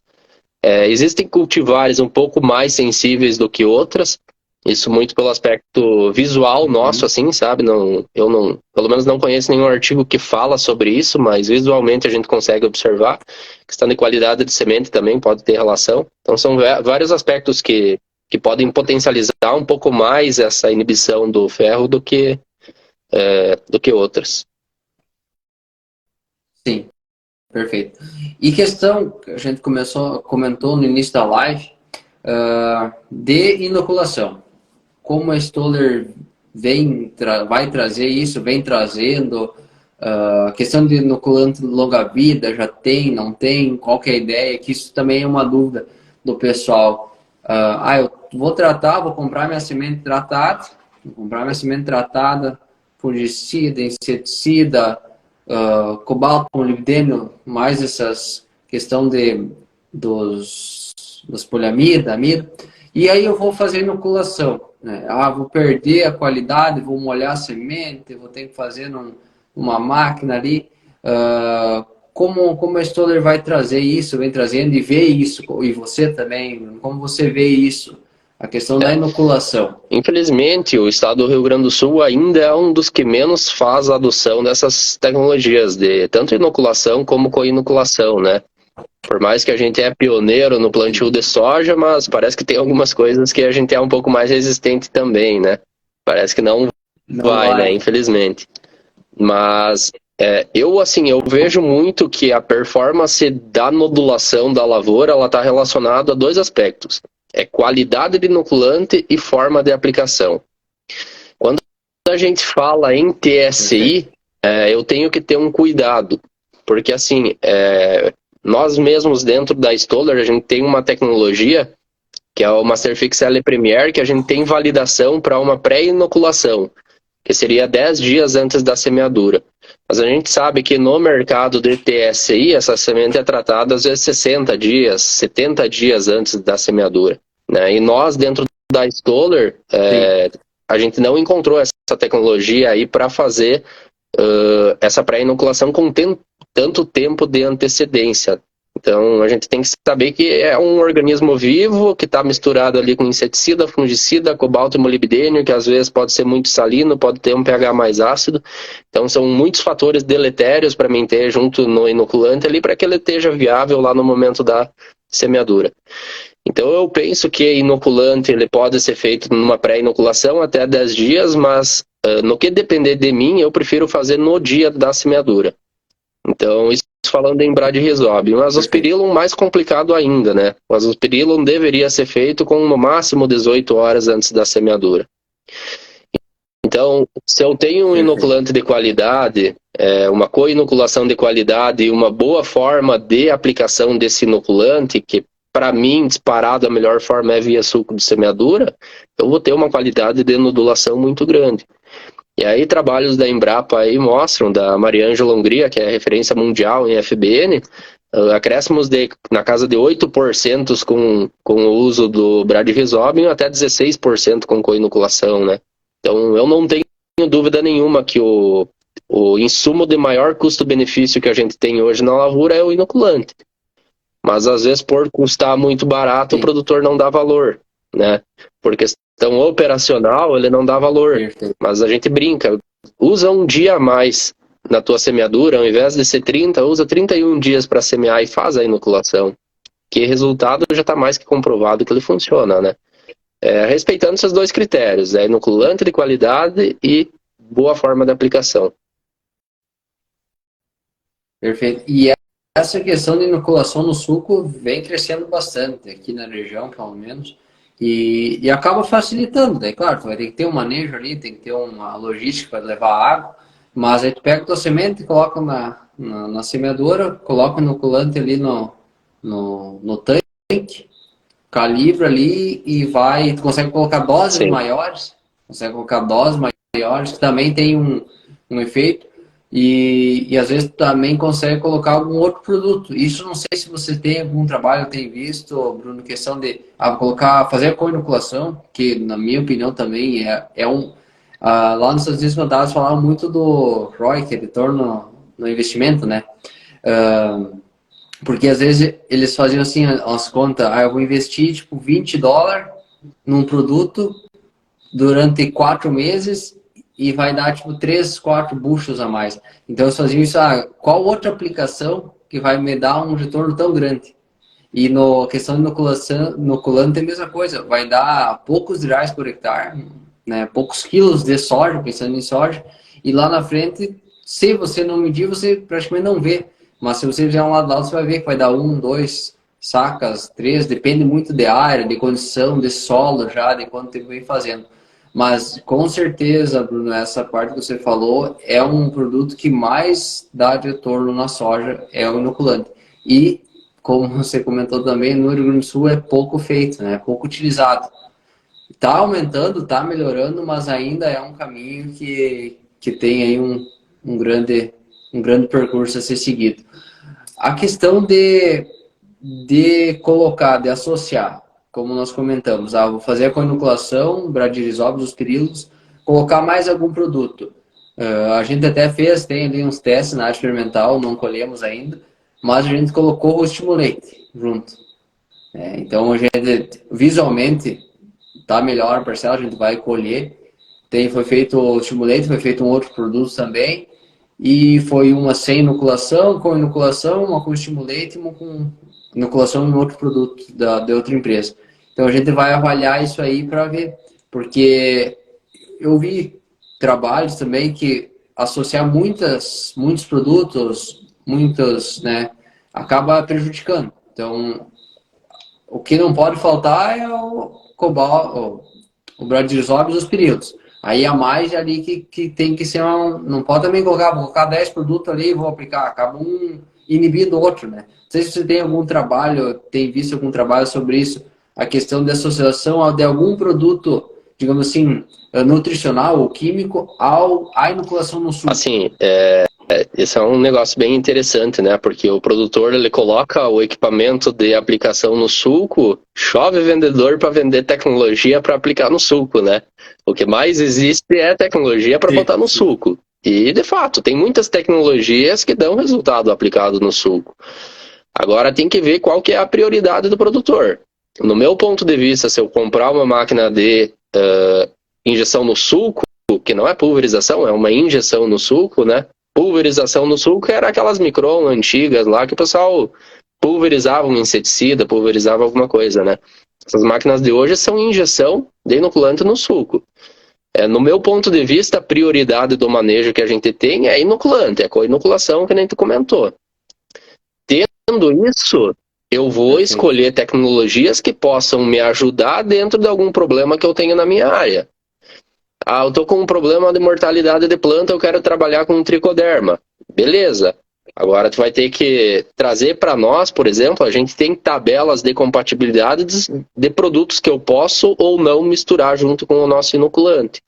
B: Existem cultivares um pouco mais sensíveis do que outras, isso muito pelo aspecto visual nosso, assim, sabe? Eu não, pelo menos não conheço nenhum artigo que fala sobre isso, mas visualmente a gente consegue observar. Questão de qualidade de semente também pode ter relação. Então são vários aspectos que podem potencializar um pouco mais essa inibição do ferro do que outras.
A: Sim, Perfeito. E questão que a gente comentou no início da live, de inoculação. Como a Stoller vai trazer isso, vem trazendo, questão de inoculante de longa vida, já tem, não tem, qual que é a ideia? Que isso também é uma dúvida do pessoal. Eu vou comprar minha semente tratada, fungicida, inseticida, cobalto, molibdênio, mais essas questão das poliamida, amida, e aí eu vou fazer inoculação, né? Vou perder a qualidade, vou molhar a semente, vou ter que fazer numa máquina ali. Como a Stoller vai trazer isso, vem trazendo e vê isso, e você também, como você vê isso, a questão da inoculação?
B: Infelizmente, o estado do Rio Grande do Sul ainda é um dos que menos faz a adoção dessas tecnologias, de tanto inoculação como co-inoculação, né? Por mais que a gente é pioneiro no plantio de soja, mas parece que tem algumas coisas que a gente é um pouco mais resistente também, né? Parece que não vai, né? Infelizmente. Mas eu vejo muito que a performance da nodulação da lavoura, ela está relacionada a dois aspectos. É qualidade de inoculante e forma de aplicação. Quando a gente fala em TSI, eu tenho que ter um cuidado, porque assim, nós mesmos dentro da Stoller, a gente tem uma tecnologia que é o Masterfix L Premier, que a gente tem validação para uma pré-inoculação, que seria 10 dias antes da semeadura. Mas a gente sabe que no mercado de TSI, essa semente é tratada às vezes 60 dias, 70 dias antes da semeadura, né? E nós, dentro da Stoller, a gente não encontrou essa tecnologia aí para fazer essa pré-inoculação com tanto tempo de antecedência. Então, a gente tem que saber que é um organismo vivo que está misturado ali com inseticida, fungicida, cobalto e molibdênio, que às vezes pode ser muito salino, pode ter um pH mais ácido. Então, são muitos fatores deletérios para mim ter junto no inoculante ali para que ele esteja viável lá no momento da semeadura. Então, eu penso que inoculante ele pode ser feito numa pré-inoculação até 10 dias, mas no que depender de mim, eu prefiro fazer no dia da semeadura. Então, isso falando em Bradyrhizobia. O Azospirillum mais complicado ainda, né? O Azospirillum deveria ser feito com no máximo 18 horas antes da semeadura. Então, se eu tenho um inoculante de qualidade, uma co-inoculação de qualidade e uma boa forma de aplicação desse inoculante, que para mim, disparado, a melhor forma é via suco de semeadura, eu vou ter uma qualidade de nodulação muito grande. E aí trabalhos da Embrapa aí mostram, da Mariângela Hungria, que é referência mundial em FBN, acréscimos na casa de 8% com o uso do Bradyrhizobia, até 16% com co-inoculação, né? Então eu não tenho dúvida nenhuma que o insumo de maior custo-benefício que a gente tem hoje na lavoura é o inoculante. Mas às vezes por custar muito barato, o produtor não dá valor, né? Por questão operacional, ele não dá valor. Mas a gente brinca, usa um dia a mais na tua semeadura, ao invés de ser 30, usa 31 dias para semear e faz a inoculação. Que resultado já está mais que comprovado que ele funciona, né? Respeitando esses dois critérios, inoculante de qualidade e boa forma de aplicação.
A: Perfeito. E essa questão de inoculação no suco vem crescendo bastante aqui na região, pelo menos, e acaba facilitando, daí claro, tu vai ter que ter um manejo ali, tem que ter uma logística para levar água, mas aí tu pega a tua semente, coloca na semeadora, coloca o inoculante ali no tanque, calibra ali e tu consegue colocar doses maiores, que também tem um efeito. E às vezes também consegue colocar algum outro produto. Isso não sei se você tem algum trabalho, tem visto, Bruno, questão de fazer a co-inoculação, que na minha opinião também lá nos Estados Unidos, dados falavam muito do ROI, que é retorno no investimento, né? Porque às vezes eles faziam assim as contas, eu vou investir tipo $20 num produto durante 4 meses e vai dar tipo 3, 4 buchos a mais. Então eles faziam isso, qual outra aplicação que vai me dar um retorno tão grande? E na questão de inoculante é a mesma coisa, vai dar poucos reais por hectare, né? Poucos quilos de soja, pensando em soja, e lá na frente, se você não medir, você praticamente não vê. mas se você fizer um lado a lado, você vai ver que vai dar 1, 2 sacas, 3, depende muito de área, de condição, de solo já, de quanto tempo vem fazendo. Mas com certeza, Bruno, essa parte que você falou é um produto que mais dá retorno na soja, é o inoculante. E, como você comentou também, no Rio Grande do Sul é pouco feito, né? Pouco utilizado. Está aumentando, está melhorando, mas ainda é um caminho que tem aí um grande percurso a ser seguido. A questão de colocar, de associar, como nós comentamos, vou fazer a coinoculação, Bradirizobis, os pirilos, colocar mais algum produto. A gente até fez, tem ali uns testes na área experimental, não colhemos ainda, mas a gente colocou o estimulante junto. Então, a gente, visualmente, tá melhor a parcela, a gente vai colher. Foi feito o estimulante, foi feito um outro produto também, e foi uma sem inoculação, com inoculação, uma com estimulante e uma com inoculação em outro produto de outra empresa. Então a gente vai avaliar isso aí para ver, porque eu vi trabalhos também que associar muitos produtos, né, acaba prejudicando. Então, o que não pode faltar é o cobalto, o Bradirizobis e os pirilos. Aí a mais ali que tem que ser não pode também vou colocar 10 produtos ali e vou aplicar. Acaba um inibindo o outro, né? Não sei se você tem algum trabalho, tem visto algum trabalho sobre isso, a questão de associação de algum produto, digamos assim, nutricional ou químico à inoculação no suco.
B: Assim, esse é um negócio bem interessante, né? Porque o produtor ele coloca o equipamento de aplicação no suco, chove vendedor para vender tecnologia para aplicar no suco, né? O que mais existe é tecnologia para botar no suco. E, de fato, tem muitas tecnologias que dão resultado aplicado no suco. Agora tem que ver qual que é a prioridade do produtor. No meu ponto de vista, se eu comprar uma máquina de injeção no suco, que não é pulverização, é uma injeção no suco, né? Pulverização no suco era aquelas micron antigas lá que o pessoal pulverizava um inseticida, pulverizava alguma coisa, né? Essas máquinas de hoje são injeção de inoculante no suco. No meu ponto de vista, a prioridade do manejo que a gente tem é inoculante, é co-inoculação que nem tu comentou. Tendo isso, eu vou escolher tecnologias que possam me ajudar dentro de algum problema que eu tenho na minha área. Eu tô com um problema de mortalidade de planta, eu quero trabalhar com um tricoderma. Beleza. Agora tu vai ter que trazer para nós, por exemplo, a gente tem tabelas de compatibilidade de produtos que eu posso ou não misturar junto com o nosso inoculante.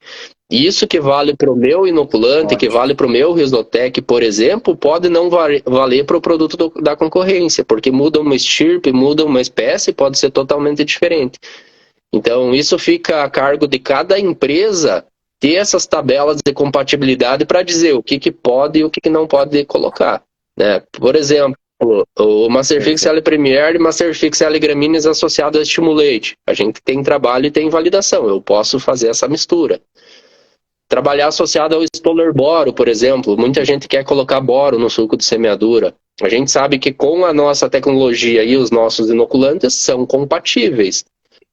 B: Isso que vale para o meu inoculante, que vale para o meu Rizotec, por exemplo, pode não valer para o produto da concorrência, porque muda uma estirpe, muda uma espécie, pode ser totalmente diferente. Então, isso fica a cargo de cada empresa ter essas tabelas de compatibilidade para dizer o que pode e o que não pode colocar, né? Por exemplo, o Masterfix L Premier e Masterfix L Gramíneas associado a Stimulate. A gente tem trabalho e tem validação, eu posso fazer essa mistura. Trabalhar associado ao Stoller Boro, por exemplo. Muita gente quer colocar boro no suco de semeadura. A gente sabe que com a nossa tecnologia e os nossos inoculantes são compatíveis.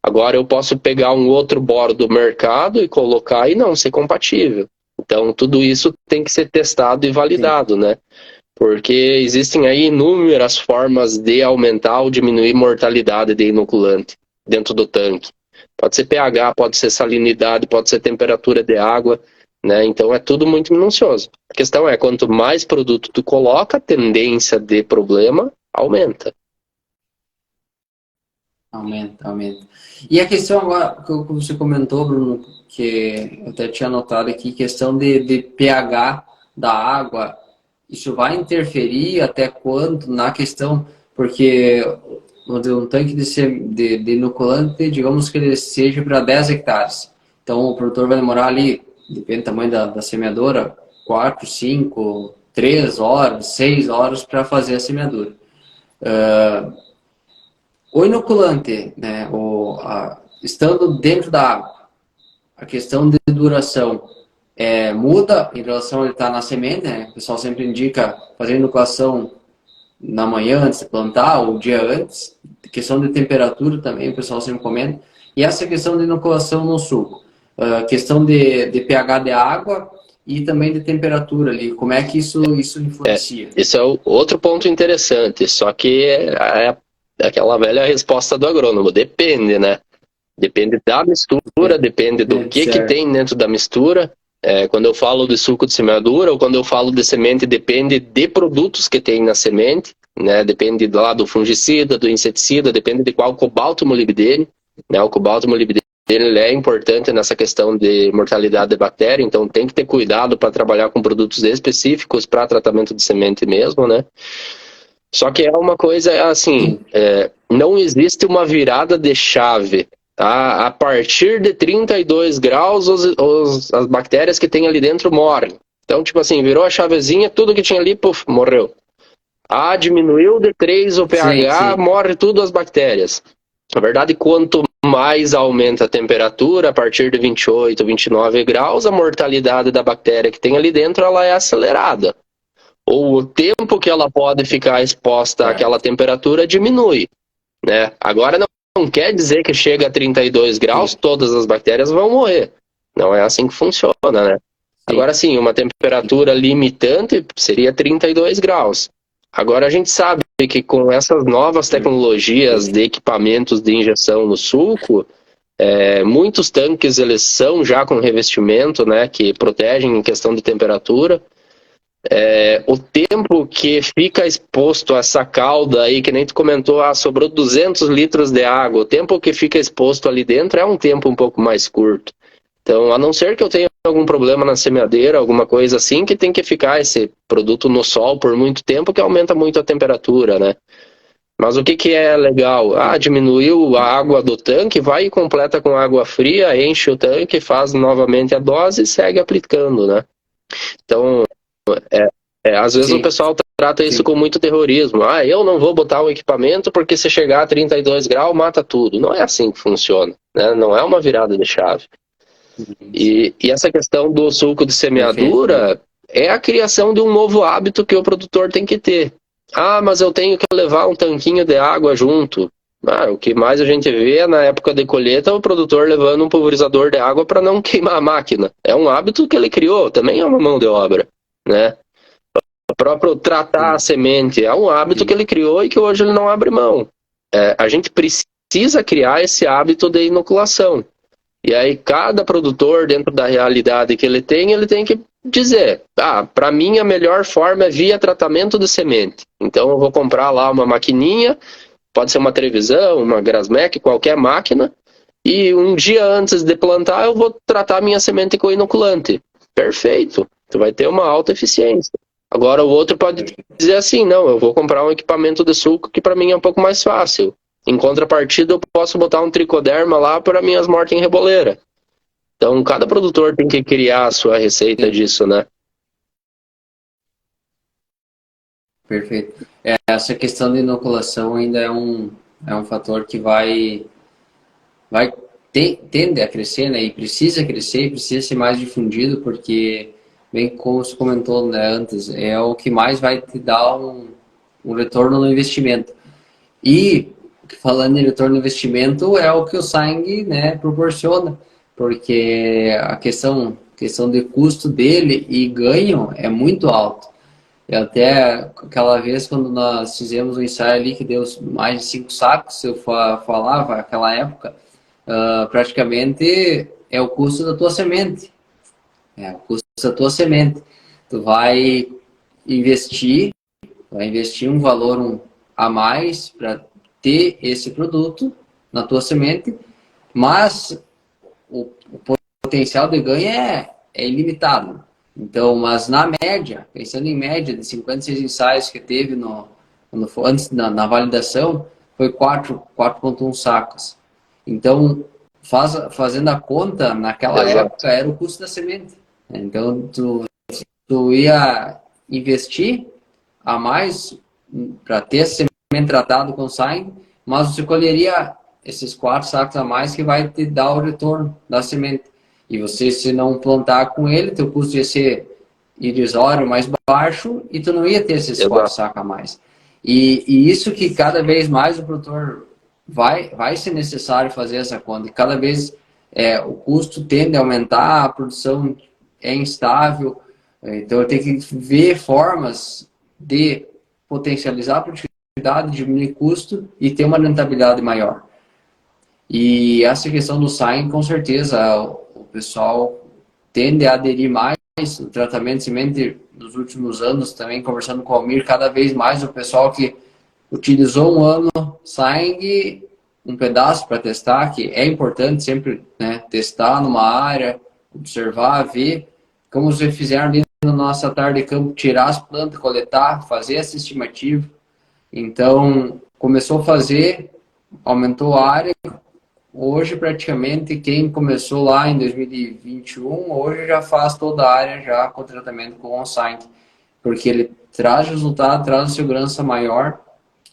B: Agora eu posso pegar um outro boro do mercado e colocar e não ser compatível. Então tudo isso tem que ser testado e validado, né? Porque existem aí inúmeras formas de aumentar ou diminuir mortalidade de inoculante dentro do tanque. Pode ser pH, pode ser salinidade, pode ser temperatura de água, né? Então é tudo muito minucioso. A questão é, quanto mais produto tu coloca, a tendência de problema aumenta.
A: Aumenta. E a questão agora, que você comentou, Bruno, que eu até tinha anotado aqui, questão de pH da água, isso vai interferir até quanto na questão, porque um tanque de inoculante, digamos que ele seja para 10 hectares. Então o produtor vai demorar ali, depende do tamanho da semeadora, 4, 5, 3 horas, 6 horas para fazer a semeadura. O inoculante, né, estando dentro da água, a questão de duração muda em relação a ele estar na semente, né? O pessoal sempre indica fazer inoculação na manhã antes de plantar ou dia antes. Questão de temperatura também, o pessoal sempre comenta. E essa questão de inoculação no suco. Questão de pH de água e também de temperatura ali. Como é que isso influencia?
B: Esse é o outro ponto interessante, só que é aquela velha resposta do agrônomo, depende, né? Depende da mistura, depende do que
A: Certo.
B: tem dentro da mistura. Quando eu falo de suco de semeadura ou quando eu falo de semente, depende de produtos que tem na semente, né? Depende lá do fungicida, do inseticida, depende de qual cobalto molibdênio, né? O cobalto molibdênio ele é importante nessa questão de mortalidade de bactéria, então tem que ter cuidado para trabalhar com produtos específicos para tratamento de semente mesmo, né? Só que é uma coisa assim,
A: Sim.
B: não existe uma virada de chave. Tá? A partir de 32 graus, as bactérias que tem ali dentro morrem. Então, tipo assim, virou a chavezinha, tudo que tinha ali, puf, morreu. Ah, diminuiu de 3 o
A: Sim,
B: pH,
A: sim.
B: morre tudo as bactérias. Na verdade, quanto mais aumenta a temperatura, a partir de 28, 29 graus, a mortalidade da bactéria que tem ali dentro ela é acelerada. Ou o tempo que ela pode ficar exposta àquela
A: Certo.
B: temperatura diminui, né? Agora não quer dizer que chega a 32 graus,
A: Sim,
B: todas as bactérias vão morrer. Não é assim que funciona, né?
A: sim.
B: Agora sim, uma temperatura limitante seria 32 graus. Agora a gente sabe que com essas novas tecnologias de equipamentos de injeção no suco, muitos tanques eles são já com revestimento, né, que protegem em questão de temperatura. O tempo que fica exposto a essa calda aí, que nem tu comentou, sobrou 200 litros de água, o tempo que fica exposto ali dentro é um tempo um pouco mais curto. Então, a não ser que eu tenha algum problema na semeadeira, alguma coisa assim, que tem que ficar esse produto no sol por muito tempo, que aumenta muito a temperatura, né? Mas o que que é legal? Diminuiu a água do tanque, vai e completa com água fria, enche o tanque, faz novamente a dose e segue aplicando, né? Então, às vezes o
A: Sim,
B: pessoal trata isso
A: sim.
B: com muito terrorismo. Eu não vou botar o equipamento porque se chegar a 32 graus mata tudo. Não é assim que funciona, né? Não é uma virada de chave.
A: Isso.
B: E essa questão do suco de
A: Perfeito,
B: semeadura
A: perfeito.
B: é a criação de um novo hábito que o produtor tem que ter. Mas eu tenho que levar um tanquinho de água junto. O que mais a gente vê é, na época de colheita, o produtor levando um pulverizador de água para não queimar a máquina. É um hábito que ele criou, também é uma mão de obra, né? O próprio tratar a
A: Sim,
B: semente é um hábito que
A: sim.
B: ele criou e que hoje ele não abre mão. A gente precisa criar esse hábito de inoculação. E aí cada produtor, dentro da realidade que ele tem que dizer, para mim a melhor forma é via tratamento de semente. Então eu vou comprar lá uma maquininha, pode ser uma televisão, uma Grasmec, qualquer máquina, e um dia antes de plantar eu vou tratar minha semente com inoculante. Perfeito, tu vai ter uma alta eficiência. Agora o outro pode dizer assim, não, eu vou comprar um equipamento de suco que para mim é um pouco mais fácil. Em contrapartida, eu posso botar um tricoderma lá para minhas mortes em reboleira. Então, cada produtor tem que criar a sua receita
A: Sim.
B: disso, né?
A: Perfeito. Essa questão de inoculação ainda é um fator que vai tende a crescer, né? E precisa crescer, e precisa ser mais difundido, porque, bem como você comentou, né, antes, é o que mais vai te dar um retorno no investimento. E, falando em retorno no investimento, é o que o sangue, né, proporciona, porque a questão de custo dele e ganho é muito alto. E até aquela vez, quando nós fizemos um ensaio ali que deu mais de 5 sacos, eu falava, naquela época, praticamente é o custo da tua semente. É o custo da tua semente. Tu investir, vai investir um valor a mais para ter esse produto na tua semente, mas o potencial de ganho é ilimitado. Então, mas na média, pensando em média de 56 ensaios que teve antes na validação, foi 4,1 sacos. Então, fazendo a conta, naquela
B: Exato.
A: época era o custo da semente. Então, tu ia investir a mais para ter a semente tratada com sangue, mas você colheria esses 4 sacos a mais que vai te dar o retorno da semente. E você, se não plantar com ele, teu custo ia ser irrisório, mais baixo, e tu não ia ter esses quatro
B: Exato.
A: sacos a mais. E isso que cada vez mais o produtor vai ser necessário fazer essa conta. E cada vez o custo tende a aumentar, a produção é instável. Então eu tenho que ver formas de potencializar a produtividade, diminuir custo e ter uma rentabilidade maior. E essa questão do sign, com certeza, o pessoal tende a aderir mais. O tratamento de semente nos últimos anos, também conversando com o Almir, cada vez mais o pessoal que utilizou um ano sign, um pedaço para testar, que é importante sempre, né, testar numa área, observar, ver, como vocês fizeram ali na nossa tarde de campo, tirar as plantas, coletar, fazer essa estimativa. Então, começou a fazer, aumentou a área. Hoje, praticamente, quem começou lá em 2021, hoje já faz toda a área já com tratamento com on-site, porque ele traz resultado, traz segurança maior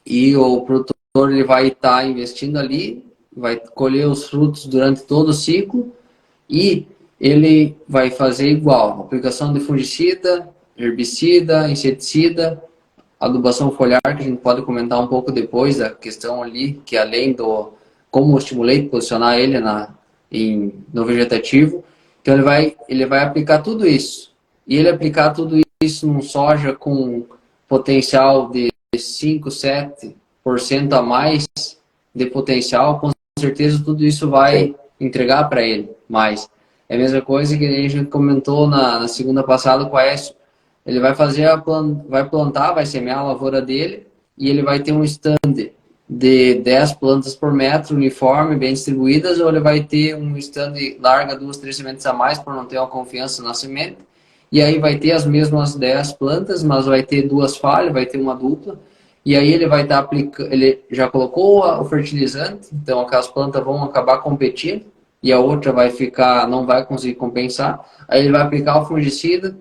A: e o produtor ele vai estar investindo ali, vai colher os frutos durante todo o ciclo e ele vai fazer igual, aplicação de fungicida, herbicida, inseticida, adubação foliar, que a gente pode comentar um pouco depois, a questão ali, que além do como estimular posicionar ele no vegetativo. Então ele vai aplicar tudo isso. E ele aplicar tudo isso num soja com potencial de 5, 7% a mais de potencial, com certeza tudo isso vai entregar para ele mais. É a mesma coisa que a gente comentou na segunda passada com a Aécio. Ele vai vai plantar, vai semear a lavoura dele e ele vai ter um stand de 10 plantas por metro, uniforme, bem distribuídas, ou ele vai ter um stand larga 2, 3 sementes a mais por não ter uma confiança na semente. E aí vai ter as mesmas 10 plantas, mas vai ter 2 falhas, vai ter uma dupla. E aí ele vai estar aplicando, ele já colocou o fertilizante, então aquelas plantas vão acabar competindo e a outra vai ficar, não vai conseguir compensar. Aí ele vai aplicar o fungicida,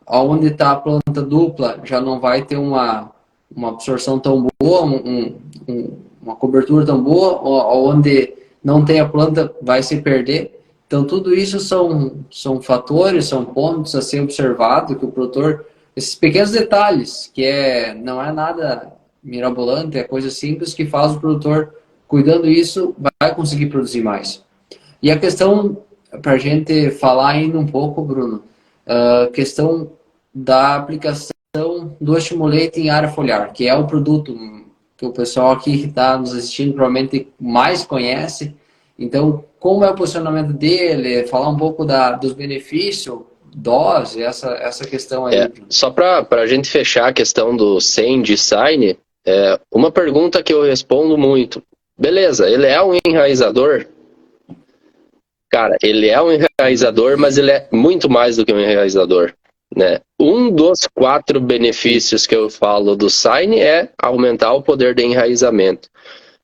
A: onde está a planta dupla já não vai ter uma absorção tão boa, uma cobertura tão boa, onde não tem a planta vai se perder. Então tudo isso são fatores, são pontos a ser observado que o produtor, esses pequenos detalhes, que não é nada mirabolante, é coisa simples que faz o produtor, cuidando disso, vai conseguir produzir mais. E a questão, para a gente falar ainda um pouco, Bruno, a questão da aplicação do estimulante em área foliar, que é o produto que o pessoal aqui que está nos assistindo provavelmente mais conhece. Então, como é o posicionamento dele, falar um pouco dos benefícios, dose, essa questão aí.
B: Só para a gente fechar a questão do SEND sign, uma pergunta que eu respondo muito. Beleza, ele é um enraizador? Cara, ele é um enraizador, mas ele é muito mais do que um enraizador, né? Um dos 4 benefícios que eu falo do sign é aumentar o poder de enraizamento.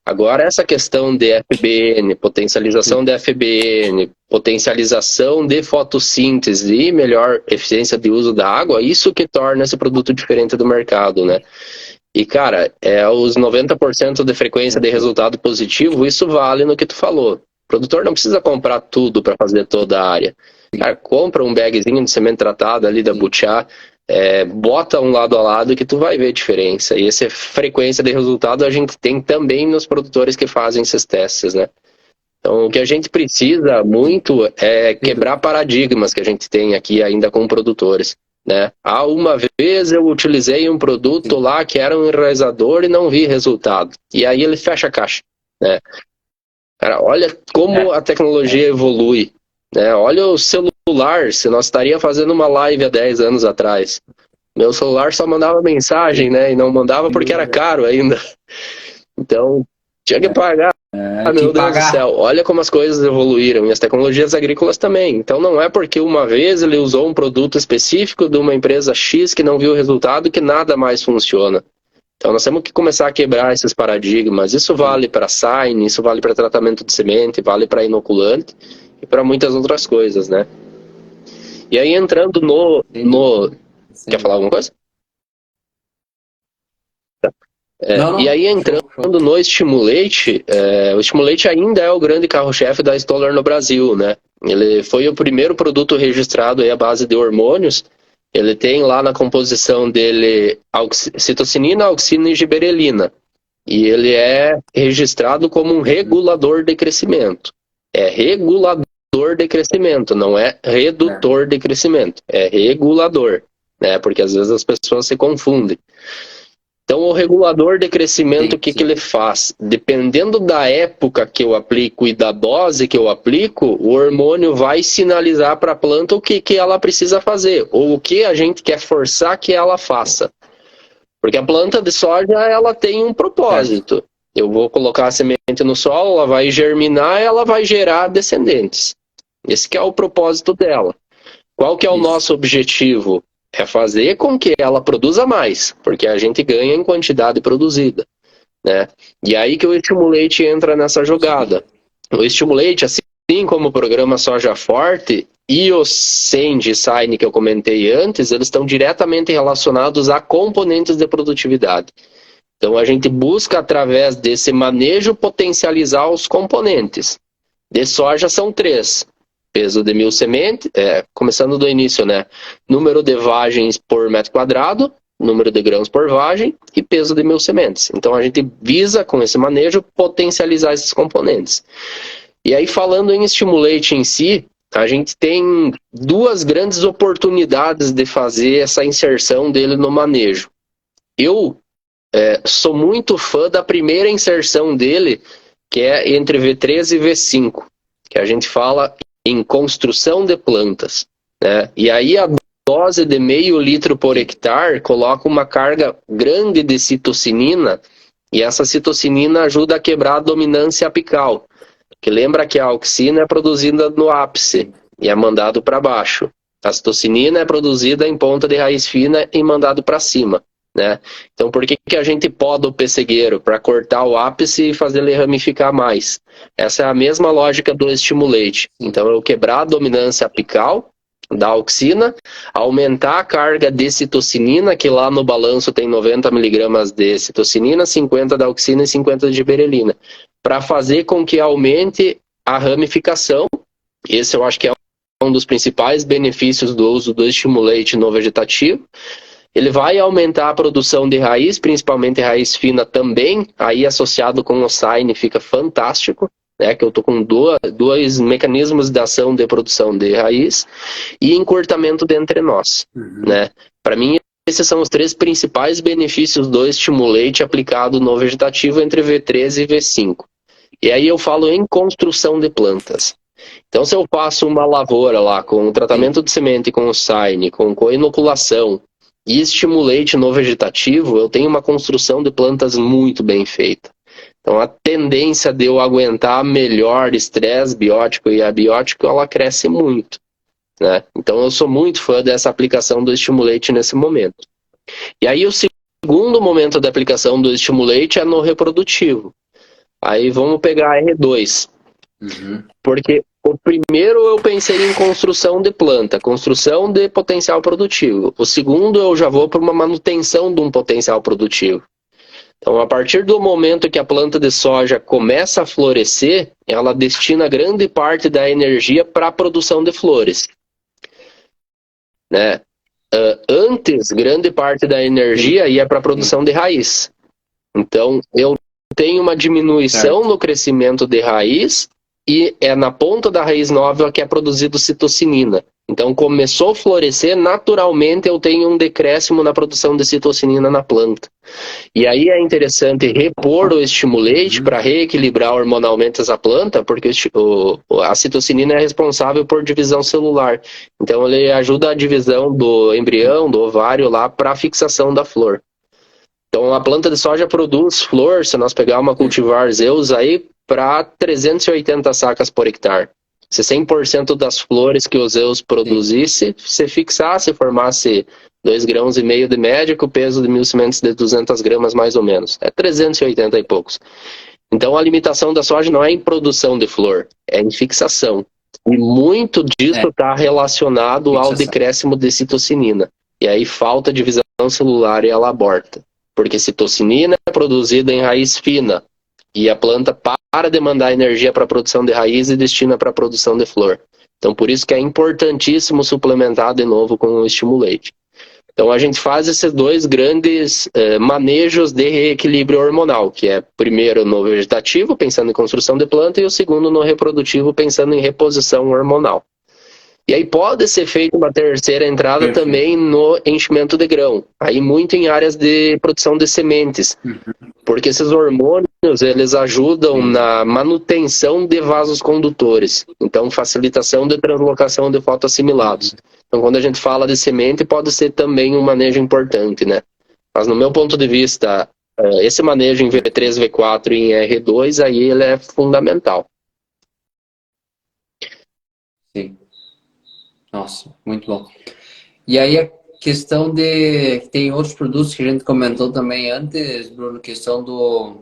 B: Agora, essa questão de FBN, potencialização de FBN, potencialização de fotossíntese e melhor eficiência de uso da água, isso que torna esse produto diferente do mercado, né? E, cara, os 90% de frequência de resultado positivo, isso vale no que tu falou. O produtor não precisa comprar tudo para fazer toda a área. Cara, compra um bagzinho de semente tratada ali da Butiá, bota um lado a lado que tu vai ver diferença. E essa frequência de resultado a gente tem também nos produtores que fazem esses testes, né? Então, o que a gente precisa muito é quebrar paradigmas que a gente tem aqui ainda com produtores, né? Uma vez eu utilizei um produto lá que era um enraizador e não vi resultado. E aí ele fecha a caixa, né? Cara, olha como a tecnologia evolui, né? Olha o celular, se nós estaria fazendo uma live há 10 anos atrás. Meu celular só mandava mensagem, né? E não mandava porque era caro ainda. Então, tinha que pagar. Meu Deus do céu, olha como as coisas evoluíram e as tecnologias agrícolas também. Então não é porque uma vez ele usou um produto específico de uma empresa X que não viu o resultado que nada mais funciona. Então nós temos que começar a quebrar esses paradigmas. Isso vale para sign, isso vale para tratamento de semente, vale para inoculante e para muitas outras coisas, né? E aí entrando Quer falar alguma coisa? Não. E aí entrando no Stimulate, o Stimulate ainda é o grande carro-chefe da Stoller no Brasil, né? Ele foi o primeiro produto registrado aí à base de hormônios. Ele tem lá na composição dele citocinina, auxina e giberelina. E ele é registrado como um regulador de crescimento. É regulador regulador de crescimento, não é redutor de crescimento, é regulador, né? Porque às vezes as pessoas se confundem. Então, o regulador de crescimento, o que ele faz? Dependendo da época que eu aplico e da dose que eu aplico, o hormônio vai sinalizar para a planta o que ela precisa fazer, ou o que a gente quer forçar que ela faça. Porque a planta de soja, ela tem um propósito. Eu vou colocar a semente no solo, ela vai germinar, ela vai gerar descendentes. Esse que é o propósito dela. Qual que é o nosso objetivo? É fazer com que ela produza mais, porque a gente ganha em quantidade produzida, né? E aí que o Stimulate entra nessa jogada. O Stimulate, assim como o programa Soja Forte e o Send Sign que eu comentei antes, eles estão diretamente relacionados a componentes de produtividade. Então a gente busca, através desse manejo, potencializar os componentes. De soja são 3. Peso de 1000 sementes, começando do início, né? Número de vagens por metro quadrado, número de grãos por vagem e peso de 1000 sementes. Então a gente visa, com esse manejo, potencializar esses componentes. E aí, falando em Stimulate em si, a gente tem 2 grandes oportunidades de fazer essa inserção dele no manejo. Eu sou muito fã da primeira inserção dele, que é entre V3 e V5, que a gente fala em construção de plantas, né? E aí a dose de 0,5 litro por hectare coloca uma carga grande de citocinina, e essa citocinina ajuda a quebrar a dominância apical, que lembra que a auxina é produzida no ápice e é mandado para baixo. A citocinina é produzida em ponta de raiz fina e mandado para cima, né? Então por que a gente poda o pessegueiro? Para cortar o ápice e fazer ele ramificar mais. Essa é a mesma lógica do Stimulate. Então eu quebrar a dominância apical da auxina, aumentar a carga de citocinina, que lá no balanço tem 90 mg de citocinina, 50 da auxina e 50 de gibberellina, para fazer com que aumente a ramificação. Esse eu acho que é um dos principais benefícios do uso do Stimulate no vegetativo. Ele vai aumentar a produção de raiz, principalmente raiz fina também, aí associado com o Sign fica fantástico, né? Que eu estou com dois mecanismos de ação de produção de raiz e encurtamento de entrenós, né? Para mim, esses são os 3 principais benefícios do Stimulate aplicado no vegetativo entre V3 e V5. E aí eu falo em construção de plantas. Então, se eu faço uma lavoura lá com tratamento de semente, com o Sign, com coinoculação e Stimulate no vegetativo, eu tenho uma construção de plantas muito bem feita. Então, a tendência de eu aguentar melhor estresse biótico e abiótico, ela cresce muito, né? Então, eu sou muito fã dessa aplicação do Stimulate nesse momento. E aí, o segundo momento da aplicação do Stimulate é no reprodutivo. Aí, vamos pegar a R2. Porque o primeiro eu pensei em construção de planta, construção de potencial produtivo. O segundo eu já vou para uma manutenção de um potencial produtivo. Então, a partir do momento que a planta de soja começa a florescer, ela destina grande parte da energia para a produção de flores, né? Antes, grande parte da energia ia para a produção de raiz. Então, eu tenho uma diminuição no crescimento de raiz e é na ponta da raiz nova que é produzido citocinina. Então, começou a florescer, naturalmente eu tenho um decréscimo na produção de citocinina na planta. E aí é interessante repor o Stimulate para reequilibrar hormonalmente essa planta, porque a citocinina é responsável por divisão celular. Então, ele ajuda a divisão do embrião, do ovário lá, para a fixação da flor. Então, a planta de soja produz flor, se nós pegar uma cultivar Zeus aí, para 380 sacas por hectare. Se 100% das flores que o Zeus produzisse, se fixasse, formasse 2,5 grãos de média, com o peso de 1000 sementes de 200 gramas mais ou menos. É 380 e poucos. Então a limitação da soja não é em produção de flor, é em fixação. E muito disso está relacionado ao decréscimo de citocinina. E aí falta divisão celular e ela aborta. Porque citocinina é produzida em raiz fina. E a planta para de mandar energia para a produção de raiz e destina para a produção de flor. Então, por isso que é importantíssimo suplementar de novo com o Stimulate. Então a gente faz esses dois grandes manejos de reequilíbrio hormonal, que é primeiro no vegetativo, pensando em construção de planta, e o segundo no reprodutivo, pensando em reposição hormonal. E aí pode ser feita uma terceira entrada
A: Perfeito.
B: também no enchimento de grão, aí muito em áreas de produção de sementes, porque esses hormônios eles ajudam na manutenção de vasos condutores, então facilitação de translocação de fotoassimilados. Então quando a gente fala de semente pode ser também um manejo importante, né? Mas no meu ponto de vista, esse manejo em V3, V4 e em R2 aí ele é fundamental.
A: Sim. Nossa, muito bom. E aí a questão de... Tem outros produtos que a gente comentou também antes, Bruno, questão do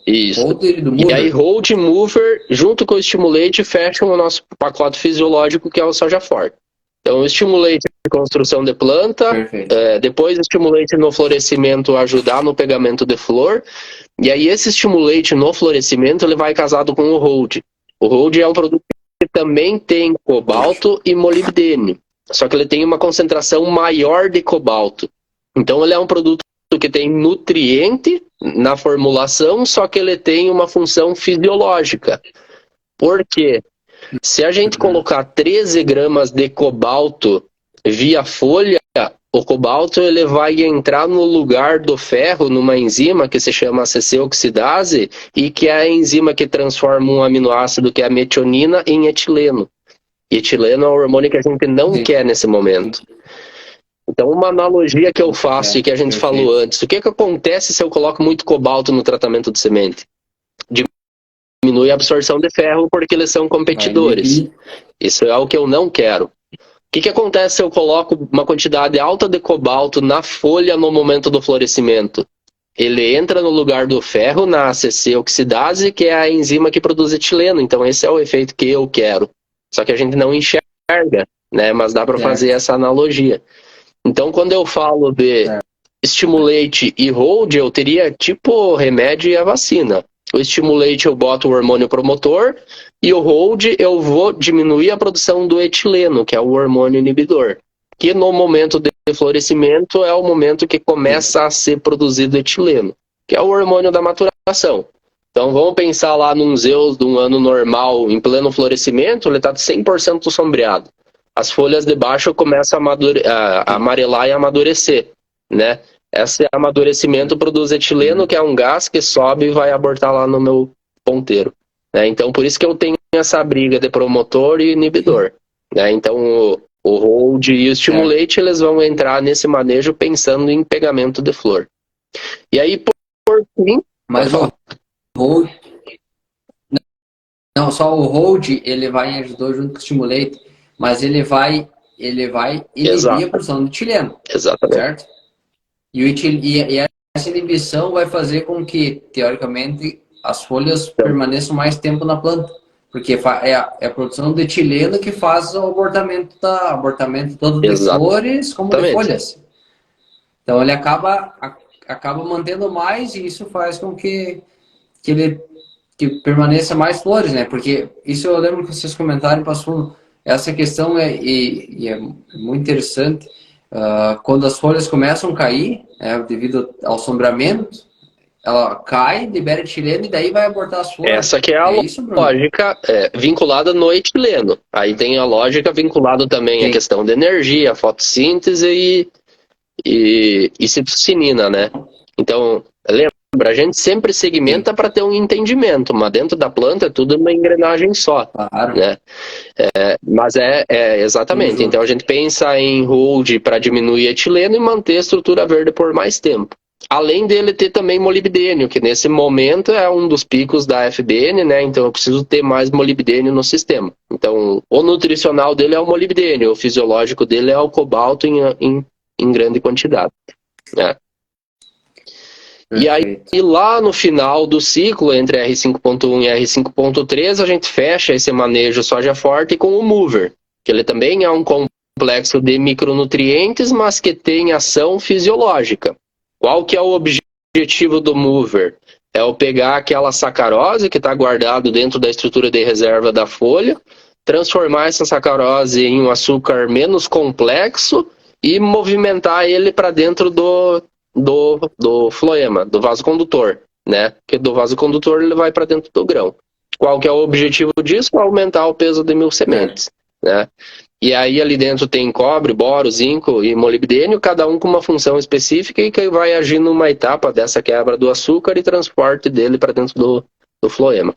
B: Isso.
A: holder e do
B: E aí
A: mover.
B: hold e mover, junto com o stimulate, fecham o nosso pacote fisiológico, que é o soja forte. Então o stimulate de construção de planta,
A: Perfeito.
B: depois o stimulate no florescimento ajudar no pegamento de flor, e aí esse stimulate no florescimento ele vai casado com o hold. O hold é um produto que também tem cobalto e molibdênio, só que ele tem uma concentração maior de cobalto. Então ele é um produto que tem nutriente na formulação, só que ele tem uma função fisiológica. Por quê? Se a gente colocar 13 gramas de cobalto via folha, o cobalto ele vai entrar no lugar do ferro numa enzima que se chama ACC-oxidase e que é a enzima que transforma um aminoácido que é a metionina em etileno. E etileno é um hormônio que a gente não quer nesse momento. Então uma analogia que eu faço e que a gente falou antes, o que acontece se eu coloco muito cobalto no tratamento de semente? Diminui a absorção de ferro porque eles são competidores. Isso é o que eu não quero. O que acontece se eu coloco uma quantidade alta de cobalto na folha no momento do florescimento? Ele entra no lugar do ferro na ACC-oxidase, que é a enzima que produz etileno. Então esse é o efeito que eu quero. Só que a gente não enxerga, né? Mas dá para fazer essa analogia. Então quando eu falo de stimulate e hold, eu teria tipo remédio e a vacina. O stimulate eu boto o hormônio promotor e o hold eu vou diminuir a produção do etileno, que é o hormônio inibidor. Que no momento de florescimento é o momento que começa a ser produzido etileno, que é o hormônio da maturação. Então vamos pensar lá num Zeus de um ano normal, em pleno florescimento, ele está 100% sombreado. As folhas de baixo começam a amarelar e amadurecer, né? Esse amadurecimento produz etileno, que é um gás que sobe e vai abortar lá no meu ponteiro, né? Então, por isso que eu tenho essa briga de promotor e inibidor, né? Então, o hold e o stimulate, eles vão entrar nesse manejo pensando em pegamento de flor. E aí, por fim...
A: Mas o hold... Não, só o hold, ele vai em H2 junto com o stimulate, mas ele vai inibir a produção do etileno.
B: Exatamente.
A: Certo? E essa inibição vai fazer com que, teoricamente, as folhas permaneçam mais tempo na planta. Porque é a produção de etileno que faz o abortamento tanto de flores como de folhas. Então ele acaba mantendo mais e isso faz com que permaneça mais flores, né? Porque isso eu lembro que vocês comentaram, passou essa questão é muito interessante. Quando as folhas começam a cair, devido ao sombreamento, ela cai, libera etileno e daí vai abortar as flores.
B: Essa que é a lógica vinculada no etileno. Aí tem a lógica vinculada também à questão de energia, fotossíntese e citocinina, né? Então, lembra, a gente sempre segmenta para ter um entendimento, mas dentro da planta é tudo uma engrenagem só.
A: Claro.
B: Né? Mas exatamente. Então a gente pensa em hold para diminuir etileno e manter a estrutura verde por mais tempo. Além dele ter também molibdênio, que nesse momento é um dos picos da FBN, né? Então eu preciso ter mais molibdênio no sistema. Então o nutricional dele é o molibdênio, o fisiológico dele é o cobalto em grande quantidade. Né? E aí, lá no final do ciclo, entre R5.1 e R5.3, a gente fecha esse manejo soja forte com o mover, que ele também é um complexo de micronutrientes, mas que tem ação fisiológica. Qual que é o objetivo do mover? É o pegar aquela sacarose que está guardado dentro da estrutura de reserva da folha, transformar essa sacarose em um açúcar menos complexo e movimentar ele para dentro do floema, do vaso condutor, né? Porque do vaso condutor ele vai para dentro do grão. Qual que é o objetivo disso? Aumentar o peso de 1000 sementes, né? E aí ali dentro tem cobre, boro, zinco e molibdênio, cada um com uma função específica e que vai agir numa etapa dessa quebra do açúcar e transporte dele para dentro do floema.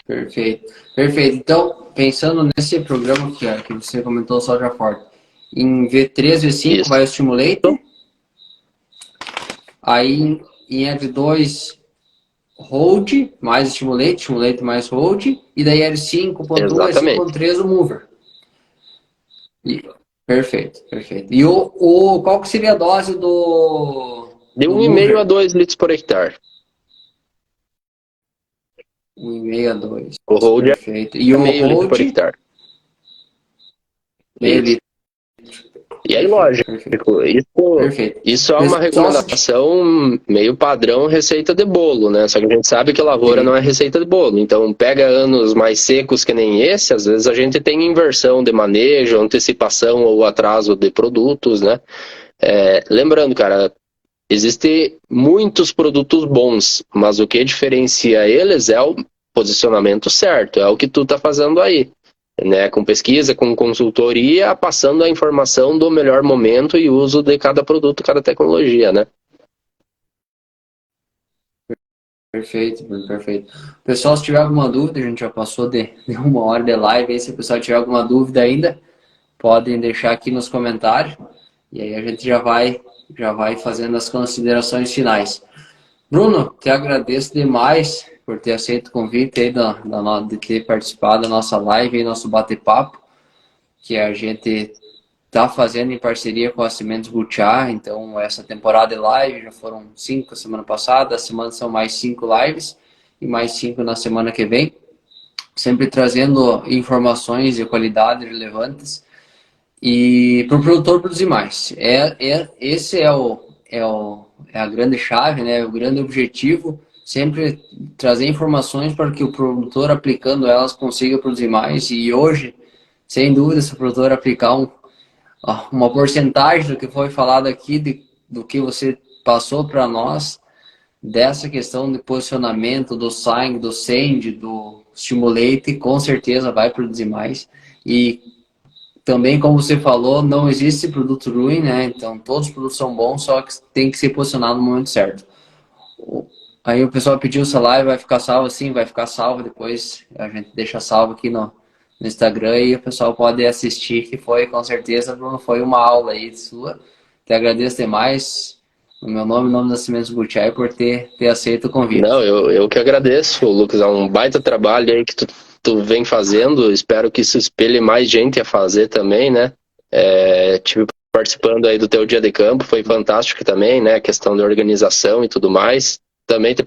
A: Perfeito. Perfeito. Então, pensando nesse programa que você comentou, soja forte, em V3, V5
B: Isso.
A: vai o stimulator, aí em L2 hold mais stimulate mais hold, e daí L5.1,
B: Exatamente.
A: L5.3 o mover. Perfeito, perfeito. E qual que seria a dose
B: De
A: do
B: 1,5
A: mover?
B: a 2 litros por hectare.
A: 1,5 a 2.
B: O hold
A: Perfeito. E
B: é
A: o
B: meio litro por
A: hold,
B: hectare.
A: meio
B: Isso.
A: litro.
B: E aí,
A: Perfeito,
B: lógico,
A: perfeito. Perfeito.
B: isso é uma
A: Pessoal,
B: recomendação meio padrão receita de bolo, né? Só que a gente sabe que lavoura
A: sim,
B: não é receita de bolo. Então, pega anos mais secos que nem esse, às vezes a gente tem inversão de manejo, antecipação ou atraso de produtos, né? Lembrando, cara, existem muitos produtos bons, mas o que diferencia eles é o posicionamento certo, é o que tu tá fazendo aí, né? Com pesquisa, com consultoria, passando a informação do melhor momento e uso de cada produto, cada tecnologia, né?
A: perfeito, Bruno, perfeito. Pessoal, se tiver alguma dúvida, a gente já passou de 1 hora de live, aí se o pessoal tiver alguma dúvida ainda, podem deixar aqui nos comentários, e aí a gente já vai fazendo as considerações finais. Bruno, te agradeço demais por ter aceito o convite aí de ter participado da nossa live e nosso bate-papo, que a gente está fazendo em parceria com a Sementes Butiá. Então, essa temporada de live já foram 5 semana passada, a semana são mais 5 lives e mais 5 na semana que vem, sempre trazendo informações de qualidade relevantes e para o produtor produzir mais. Esse é a grande chave, né? O grande objetivo, sempre trazer informações para que o produtor, aplicando elas, consiga produzir mais. E hoje, sem dúvida, se o produtor aplicar uma porcentagem do que foi falado aqui, do que você passou para nós, dessa questão de posicionamento do sangue, do send, do stimulate, com certeza vai produzir mais. E também, como você falou, não existe produto ruim, né? Então, todos os produtos são bons, só que tem que ser posicionado no momento certo. Aí o pessoal pediu se a live vai ficar salva, sim, vai ficar salva depois. A gente deixa salvo aqui no Instagram e o pessoal pode assistir, que foi, com certeza, Bruno, foi uma aula aí sua. Te agradeço demais, no meu nome, no nome da Cimentos Butiá, por ter aceito o
B: Não,
A: convite.
B: eu que agradeço, Lucas. É um baita trabalho aí que tu vem fazendo. Espero que isso espelhe mais gente a fazer também, né? Tive participando aí do teu dia de campo, foi fantástico também, né? A questão da organização e tudo mais. Também te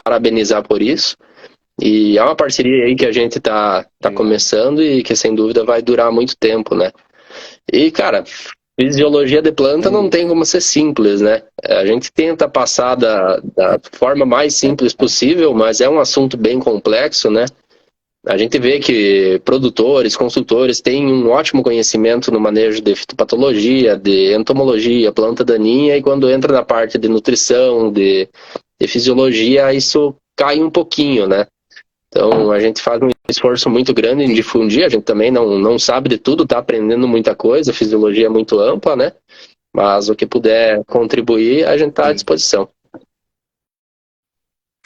B: parabenizar por isso. E é uma parceria aí que a gente tá começando e que sem dúvida vai durar muito tempo, né? E, cara, fisiologia de planta não tem como ser simples, né? A gente tenta passar da forma mais simples possível, mas é um assunto bem complexo, né? A gente vê que produtores, consultores têm um ótimo conhecimento no manejo de fitopatologia, de entomologia, planta daninha, e quando entra na parte de nutrição, de fisiologia, isso cai um pouquinho, né? Então, a gente faz um esforço muito grande em difundir, a gente também não sabe de tudo, está aprendendo muita coisa, a fisiologia é muito ampla, né? Mas o que puder contribuir, a gente está à disposição.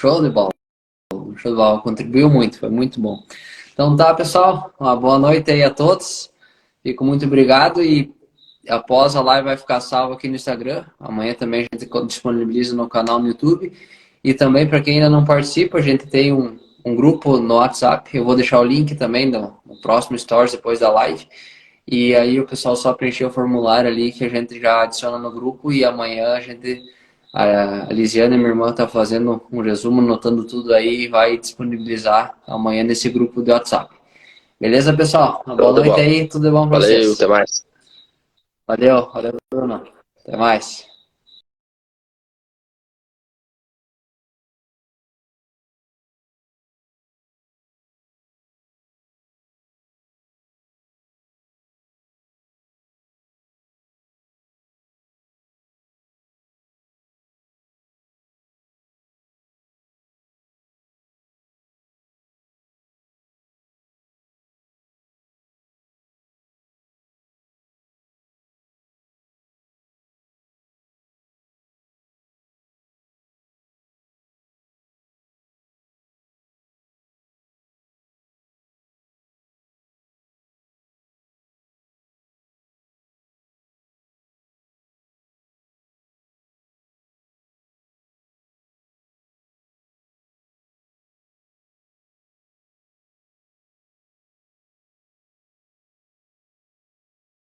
A: Show de bola. Show de bola. Contribuiu muito, foi muito bom. Então tá, pessoal, uma boa noite aí a todos. Fico muito obrigado e após a live vai ficar salvo aqui no Instagram. Amanhã também a gente disponibiliza no canal no YouTube. E também, para quem ainda não participa, a gente tem um grupo no WhatsApp. Eu vou deixar o link também no próximo Stories depois da live. E aí o pessoal só preencher o formulário ali que a gente já adiciona no grupo. E amanhã a Lisiane, minha irmã, está fazendo um resumo, anotando tudo aí e vai disponibilizar amanhã nesse grupo de WhatsApp. Beleza, pessoal? Uma boa
B: Show de
A: noite
B: bola.
A: aí, tudo de bom para
B: Valeu, até
A: vocês.
B: mais.
A: Valeu, valeu, Bruno. Até mais.